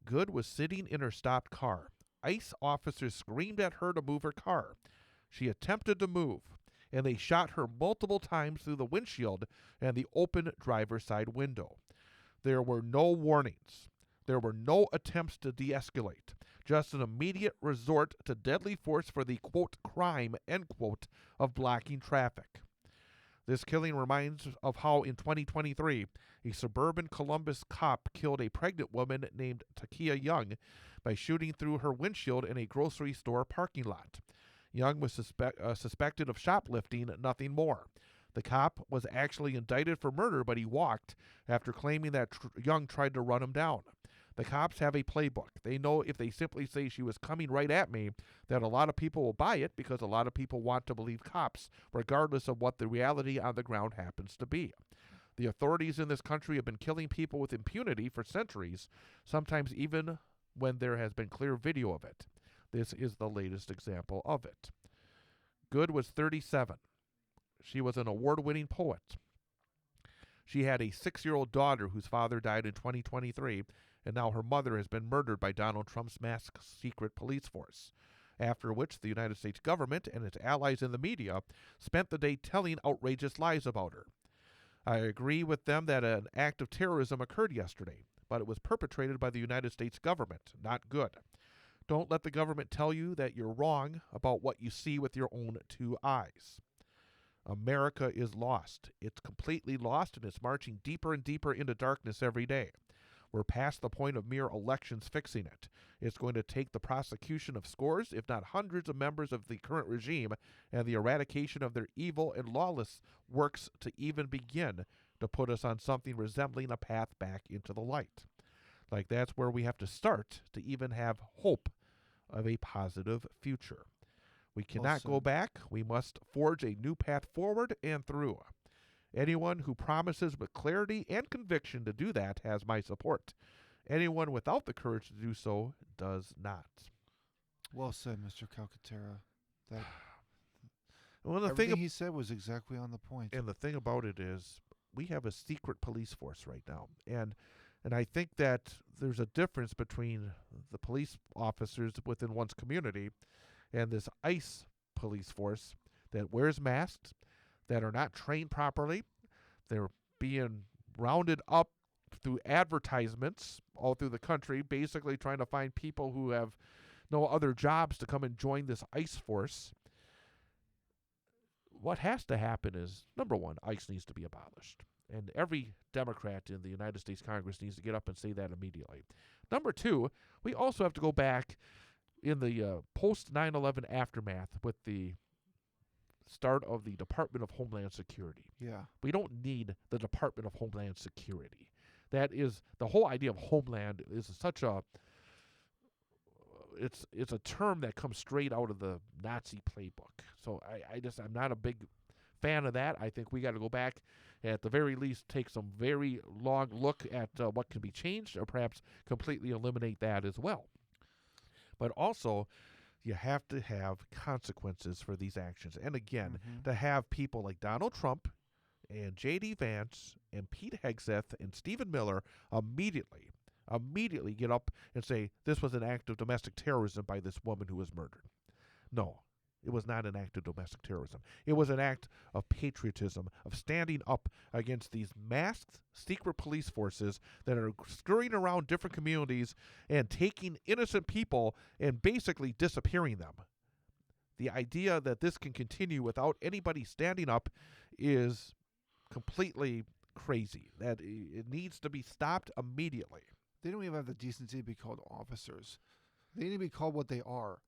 Good was sitting in her stopped car. ICE officers screamed at her to move her car. She attempted to move, and they shot her multiple times through the windshield and the open driver's side window. There were no warnings. There were no attempts to de-escalate, just an immediate resort to deadly force for the, quote, crime, end quote, of blocking traffic. This killing reminds of how in 2023, a suburban Columbus cop killed a pregnant woman named Takia Young by shooting through her windshield in a grocery store parking lot. Young was suspected of shoplifting, nothing more. The cop was actually indicted for murder, but he walked after claiming that Young tried to run him down. The cops have a playbook. They know if they simply say she was coming right at me, that a lot of people will buy it because a lot of people want to believe cops, regardless of what the reality on the ground happens to be. The authorities in this country have been killing people with impunity for centuries, sometimes even when there has been clear video of it. This is the latest example of it. Good was 37. She was an award-winning poet. She had a 6-year-old daughter whose father died in 2023, and now her mother has been murdered by Donald Trump's masked secret police force, after which the United States government and its allies in the media spent the day telling outrageous lies about her. I agree with them that an act of terrorism occurred yesterday, but it was perpetrated by the United States government. Not good. Don't let the government tell you that you're wrong about what you see with your own 2 eyes. America is lost. It's completely lost, and it's marching deeper and deeper into darkness every day. We're past the point of mere elections fixing it. It's going to take the prosecution of scores, if not hundreds of members of the current regime and the eradication of their evil and lawless works to even begin to put us on something resembling a path back into the light. Like that's where we have to start to even have hope of a positive future. We cannot go back. We must forge a new path forward and through. Anyone who promises with clarity and conviction to do that has my support. Anyone without the courage to do so does not. Well said, Mr. Calcaterra. That well, the everything he said was exactly on the point. And the thing about it is, we have a secret police force right now, and I think that there's a difference between the police officers within one's community and this ICE police force that wears masks, that are not trained properly. They're being rounded up through advertisements all through the country, basically trying to find people who have no other jobs to come and join this ICE force. What has to happen is, number one, ICE needs to be abolished. And every Democrat in the United States Congress needs to get up and say that immediately. Number two, we also have to go back in the post 9/11 aftermath with the start of the Department of Homeland Security. Yeah. We don't need the Department of Homeland Security. That is, the whole idea of homeland is such a, it's a term that comes straight out of the Nazi playbook. So I'm not a big fan of that. I think we got to go back, at the very least, take some very long look at what can be changed, or perhaps completely eliminate that as well. But also, you have to have consequences for these actions. And again, to have people like Donald Trump and J.D. Vance and Pete Hegseth and Stephen Miller immediately get up and say, this was an act of domestic terrorism by this woman who was murdered. No, it was not an act of domestic terrorism. It was an act of patriotism, of standing up against these masked secret police forces that are scurrying around different communities and taking innocent people and basically disappearing them. The idea that this can continue without anybody standing up is completely crazy. That it needs to be stopped immediately. They don't even have the decency to be called officers. They need to be called what they are.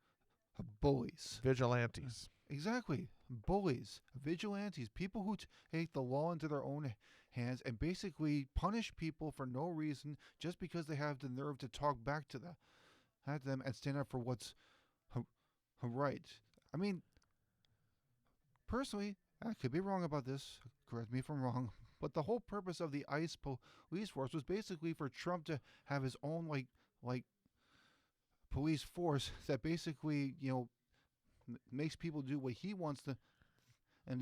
Bullies. Vigilantes. Exactly. Bullies. Vigilantes. People who take the law into their own hands and basically punish people for no reason just because they have the nerve to talk back to them and stand up for what's right. I mean, personally, I could be wrong about this. Correct me if I'm wrong. But the whole purpose of the ICE police force was basically for Trump to have his own like police force that basically, makes people do what he wants to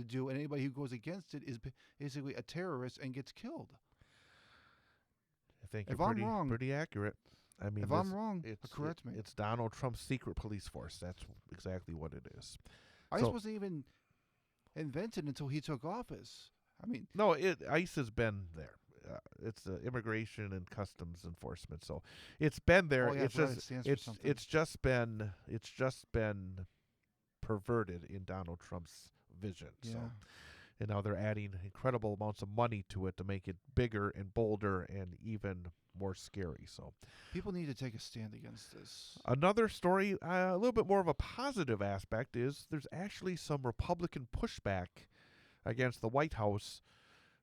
do, and anybody who goes against it is basically a terrorist and gets killed. I think if you're I'm wrong, pretty accurate. I mean, if I'm wrong, correct me. It's Donald Trump's secret police force. That's exactly what it is. ICE wasn't even invented until he took office. I mean, no, ICE has been there. It's the Immigration and Customs Enforcement, so it's been there. Oh, yeah, it's just been perverted in Donald Trump's vision. Yeah. So And now they're adding incredible amounts of money to it to make it bigger and bolder and even more scary. So People need to take a stand against this. another story, a little bit more of a positive aspect, is there's actually some Republican pushback against the White House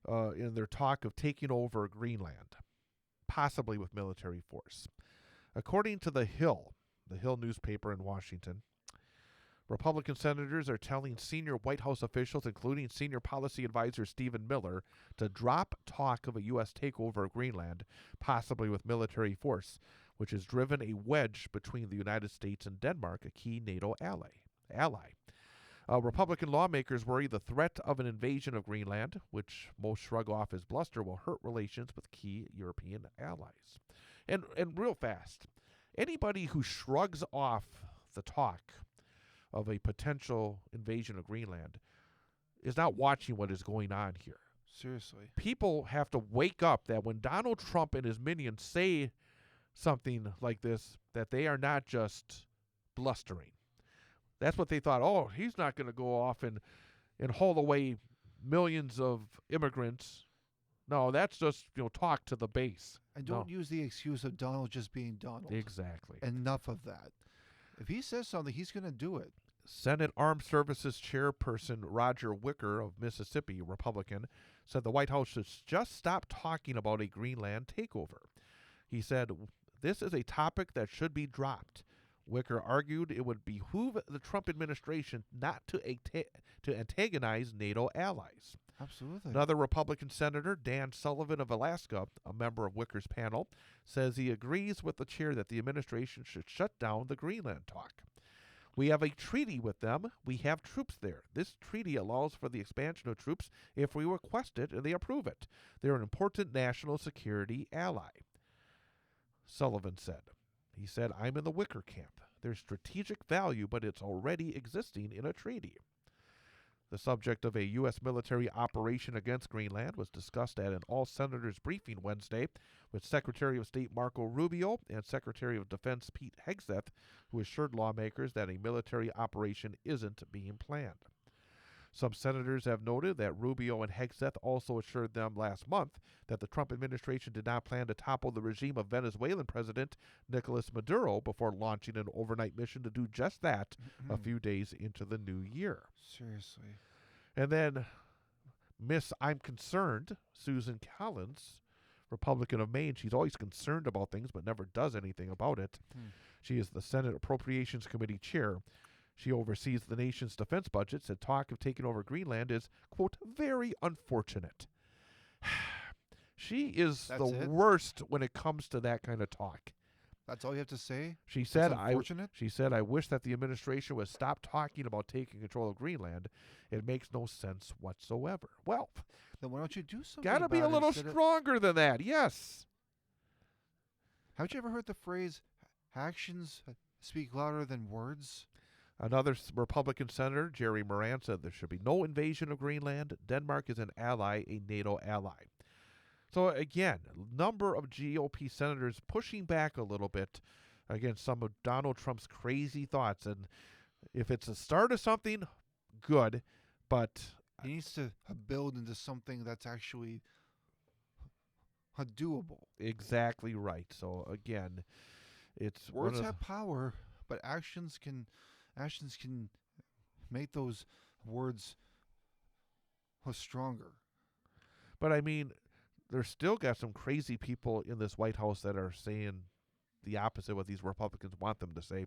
in their talk of taking over Greenland, possibly with military force. According to The Hill newspaper in Washington, Republican senators are telling senior White House officials, including senior policy advisor Stephen Miller, to drop talk of a U.S. takeover of Greenland, possibly with military force, which has driven a wedge between the United States and Denmark, a key NATO ally. Republican lawmakers worry the threat of an invasion of Greenland, which most shrug off as bluster, will hurt relations with key European allies. And real fast, anybody who shrugs off the talk of a potential invasion of Greenland is not watching what is going on here. Seriously. People have to wake up that when Donald Trump and his minions say something like this, that they are not just blustering. That's what they thought. Oh, he's not going to go off and haul away millions of immigrants. No, that's just, talk to the base. And don't use the excuse of Donald just being Donald. Exactly. Enough of that. If he says something, he's going to do it. Senate Armed Services Chairperson Roger Wicker of Mississippi, Republican, said the White House should just stop talking about a Greenland takeover. He said, this is a topic that should be dropped. Wicker argued it would behoove the Trump administration not to antagonize NATO allies. Absolutely. Another Republican senator, Dan Sullivan of Alaska, a member of Wicker's panel, says he agrees with the chair that the administration should shut down the Greenland talk. We have a treaty with them. We have troops there. This treaty allows for the expansion of troops if we request it and they approve it. They're an important national security ally, Sullivan said. He said, I'm in the Wicker camp. There's strategic value, but it's already existing in a treaty. The subject of a U.S. military operation against Greenland was discussed at an all-senators briefing Wednesday with Secretary of State Marco Rubio and Secretary of Defense Pete Hegseth, who assured lawmakers that a military operation isn't being planned. Some senators have noted that Rubio and Hegseth also assured them last month that the Trump administration did not plan to topple the regime of Venezuelan President Nicolas Maduro before launching an overnight mission to do just that a few days into the new year. Seriously. And then Miss I'm Concerned, Susan Collins, Republican of Maine, she's always concerned about things but never does anything about it. She is the Senate Appropriations Committee chair. She oversees the nation's defense budget, said talk of taking over Greenland is, quote, very unfortunate. She is That's the it? worst when it comes to that kind of talk. That's all you have to say? She said, unfortunate? She said, I wish that the administration would stop talking about taking control of Greenland. It makes no sense whatsoever. Well, then why don't you do something got to be a about it little instead of- stronger than that, yes. Haven't you ever heard the phrase, actions speak louder than words? Another Republican senator, Jerry Moran, said there should be no invasion of Greenland. Denmark is an ally, a NATO ally. So again, a number of GOP senators pushing back a little bit against some of Donald Trump's crazy thoughts. And if it's a start of something, good, but He needs to build into something that's actually doable. exactly right. So again, it's one Words of have power, but actions can make those words stronger. But I mean, there's still got some crazy people in this White House that are saying the opposite of what these Republicans want them to say. I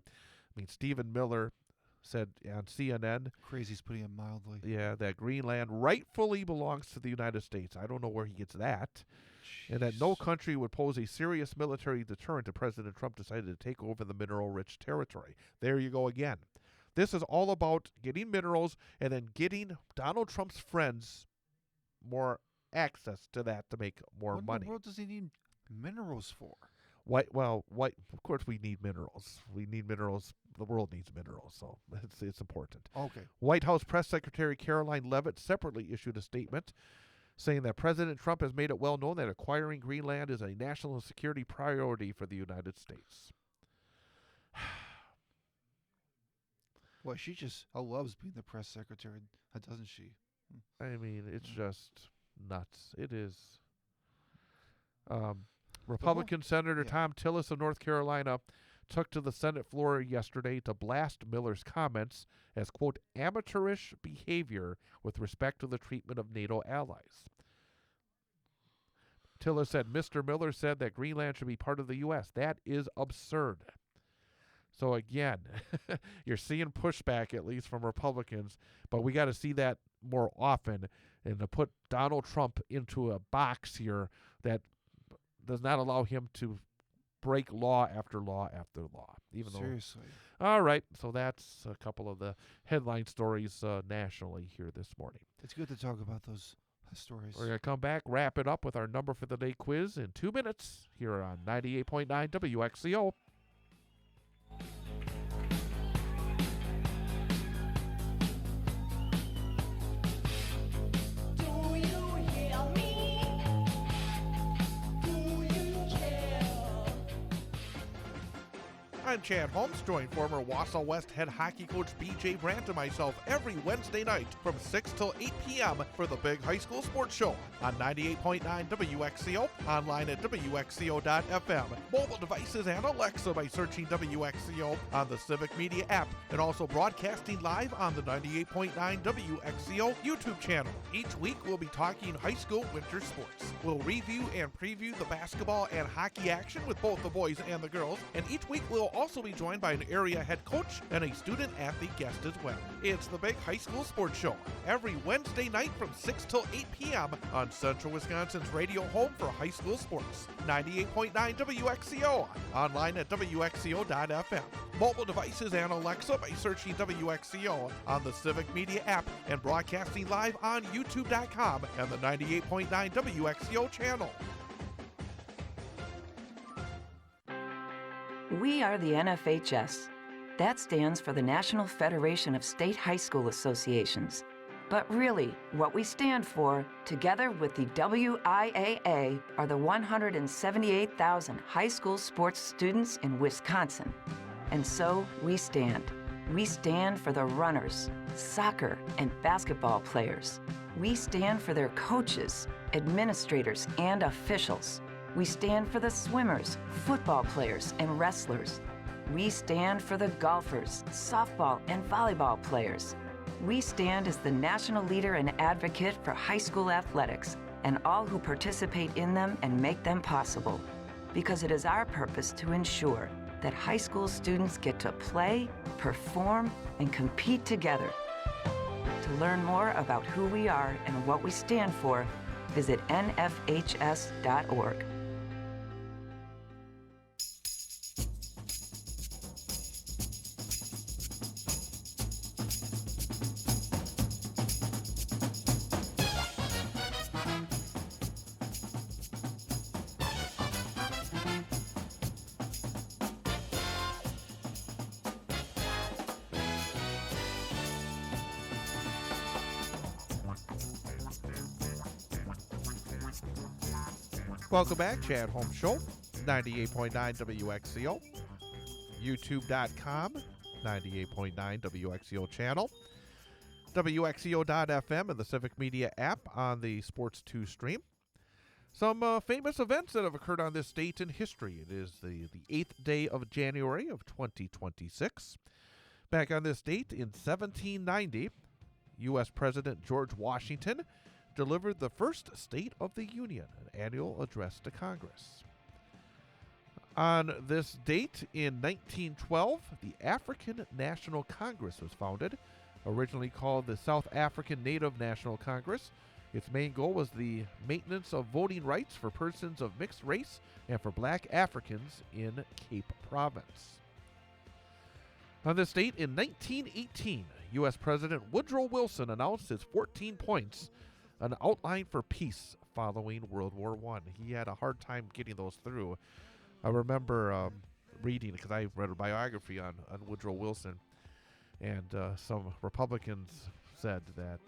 mean, Stephen Miller said on CNN, Crazy's putting it mildly. yeah, that Greenland rightfully belongs to the United States. I don't know where he gets that. And that no country would pose a serious military deterrent if President Trump decided to take over the mineral-rich territory. There you go again. This is all about getting minerals and then getting Donald Trump's friends more access to that to make more What money. in the world does he need minerals for? Of course we need minerals. We need minerals. The world needs minerals, so it's important. Okay. White House Press Secretary Caroline Leavitt separately issued a statement saying that President Trump has made it well known that acquiring Greenland is a national security priority for the United States. Well, she just loves being the press secretary, doesn't she? I mean, it's just nuts. It is. Republican Senator Tom Tillis of North Carolina took to the Senate floor yesterday to blast Miller's comments as, quote, amateurish behavior with respect to the treatment of NATO allies. Tillis said, Mr. Miller said that Greenland should be part of the U.S. That is absurd. So again, you're seeing pushback, at least from Republicans, but we got to see that more often, and to put Donald Trump into a box here that does not allow him to break law after law after law. Seriously. All right, so that's a couple of the headline stories nationally here this morning. It's good to talk about those stories. We're going to come back, wrap it up with our number for the day quiz in 2 minutes here on 98.9 WXCO. I'm Chad Holmes, join former Wausau West head hockey coach B.J. Brandt and myself every Wednesday night from 6 till 8 p.m. for the Big High School Sports Show on 98.9 WXCO, online at WXCO.FM, mobile devices and Alexa by searching WXCO on the Civic Media app, and also broadcasting live on the 98.9 WXCO YouTube channel. Each week we'll be talking high school winter sports. We'll review and preview the basketball and hockey action with both the boys and the girls, and each week we'll also be joined by an area head coach and a student athlete guest as well. It's the Big High School Sports Show every Wednesday night from 6 till 8 p.m. on Central Wisconsin's radio home for high school sports. 98.9 WXCO, online at WXCO.FM, mobile devices and Alexa by searching WXCO on the Civic Media app, and broadcasting live on YouTube.com and the 98.9 WXCO channel. We are the NFHS. That stands for the National Federation of State High School Associations. But really, what we stand for, together with the WIAA, are the 178,000 high school sports students in Wisconsin. And so we stand. We stand for the runners, soccer and basketball players. We stand for their coaches, administrators, and officials. We stand for the swimmers, football players, and wrestlers. We stand for the golfers, softball, and volleyball players. We stand as the national leader and advocate for high school athletics and all who participate in them and make them possible. Because it is our purpose to ensure that high school students get to play, perform, and compete together. To learn more about who we are and what we stand for, visit nfhs.org. Welcome back, Chad Holmes Show, 98.9 WXCO, YouTube.com, 98.9 WXCO channel, WXCO.FM, and the Civic Media app on the Sports 2 stream. Some famous events that have occurred on this date in history. It is the 8th day of January of 2026. Back on this date in 1790, U.S. President George Washington delivered the first State of the Union, an annual address to Congress. On this date in 1912, the African National Congress was founded, originally called the South African Native National Congress. Its main goal was the maintenance of voting rights for persons of mixed race and for black Africans in Cape Province. On this date in 1918, U.S. President Woodrow Wilson announced his 14 points, an outline for peace following World War I. He had a hard time getting those through. I remember reading, because I read a biography on Woodrow Wilson, and some Republicans said that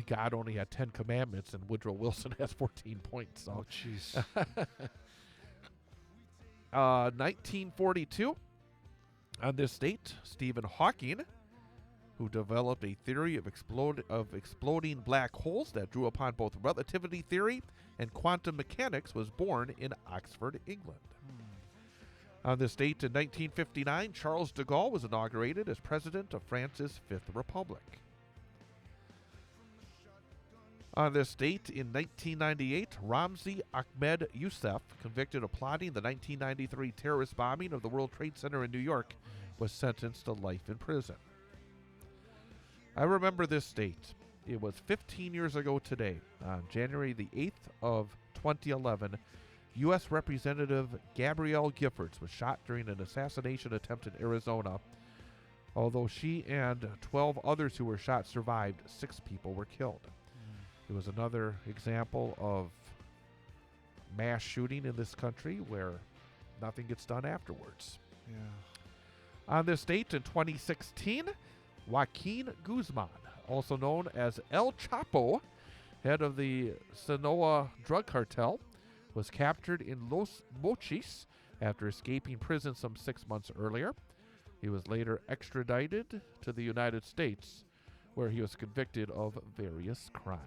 God only had 10 commandments and Woodrow Wilson has 14 points. So. Oh, jeez. 1942, on this date, Stephen Hawking who developed a theory of exploding black holes that drew upon both relativity theory and quantum mechanics, was born in Oxford, England. On this date in 1959, Charles de Gaulle was inaugurated as president of France's Fifth Republic. On this date in 1998, Ramzi Ahmed Youssef, convicted of plotting the 1993 terrorist bombing of the World Trade Center in New York, was sentenced to life in prison. I remember this date. It was 15 years ago today, on January the 8th of 2011, U.S. Representative Gabrielle Giffords was shot during an assassination attempt in Arizona. Although she and 12 others who were shot survived, 6 people were killed. It was another example of mass shooting in this country where nothing gets done afterwards. Yeah. On this date in 2016, Joaquin Guzman, also known as El Chapo, head of the Sinaloa drug cartel, was captured in Los Mochis after escaping prison some 6 months earlier. He was later extradited to the United States, where he was convicted of various crimes.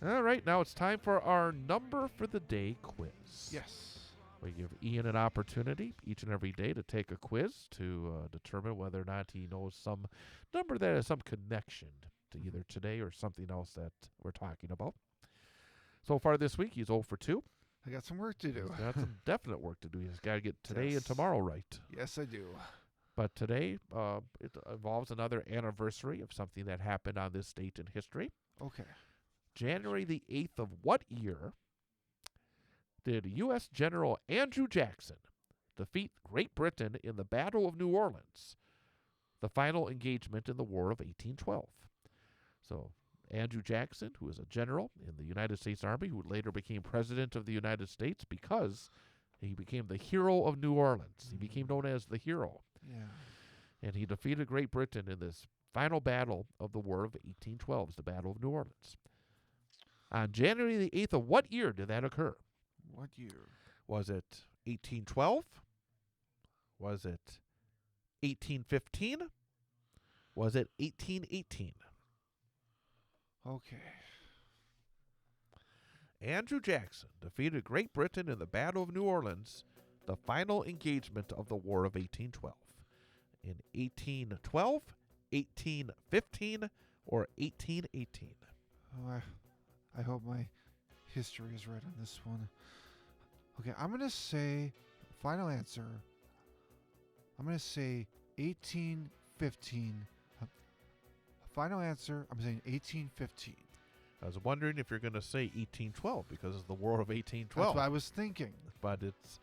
All right, now it's time for our number for the day quiz. Yes. We give Ian an opportunity each and every day to take a quiz to determine whether or not he knows some number that has some connection to either today or something else that we're talking about. So far this week, he's 0 for 2. I got some work to do. He's got some definite work to do. He's got to get today Yes. and tomorrow right. Yes, I do. But today, it involves another anniversary of something that happened on this date in history. Okay. January the 8th of what year did U.S. General Andrew Jackson defeat Great Britain in the Battle of New Orleans, the final engagement in the War of 1812? So, Andrew Jackson, who was a general in the United States Army, who later became president of the United States because he became the hero of New Orleans. He became known as the hero. Yeah. And he defeated Great Britain in this final battle of the War of 1812, the Battle of New Orleans. On January the 8th of what year did that occur? What year? Was it 1812? Was it 1815? Was it 1818? Okay. Andrew Jackson defeated Great Britain in the Battle of New Orleans, the final engagement of the War of 1812. In 1812, 1815, or 1818? Oh, I hope my history is right on this one. Okay, I'm going to say, final answer, I'm going to say 1815. Final answer, I'm saying 1815. I was wondering if you're going to say 1812 because it's the War of 1812. That's what I was thinking. But it's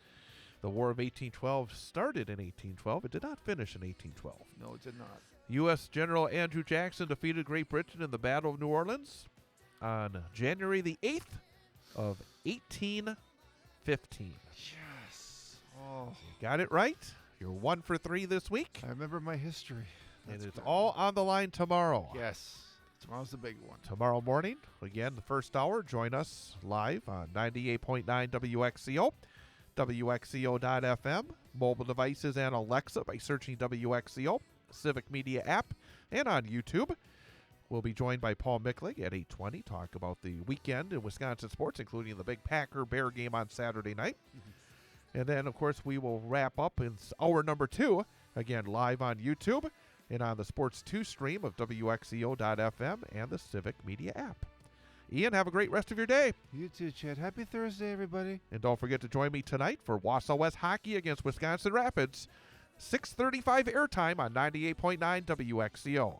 the War of 1812 started in 1812. It did not finish in 1812. No, it did not. U.S. General Andrew Jackson defeated Great Britain in the Battle of New Orleans on January the 8th of 1815. Yes. Oh. You got it right. You're 1 for 3 this week. I remember my history. And That's it's good. all on the line tomorrow. Yes. Tomorrow's the big one. Tomorrow morning, again, the first hour, join us live on 98.9 WXCO, WXCO.FM, mobile devices and Alexa by searching WXCO, Civic Media app, and on YouTube. We'll be joined by Paul Micklig at 8:20, talk about the weekend in Wisconsin sports, including the big Packer-Bear game on Saturday night. And then, of course, we will wrap up in hour number 2, again, live on YouTube and on the Sports 2 stream of WXCO.FM and the Civic Media app. Ian, have a great rest of your day. You too, Chad. Happy Thursday, everybody. And don't forget to join me tonight for Wausau West hockey against Wisconsin Rapids. 6:35 airtime on 98.9 WXCO.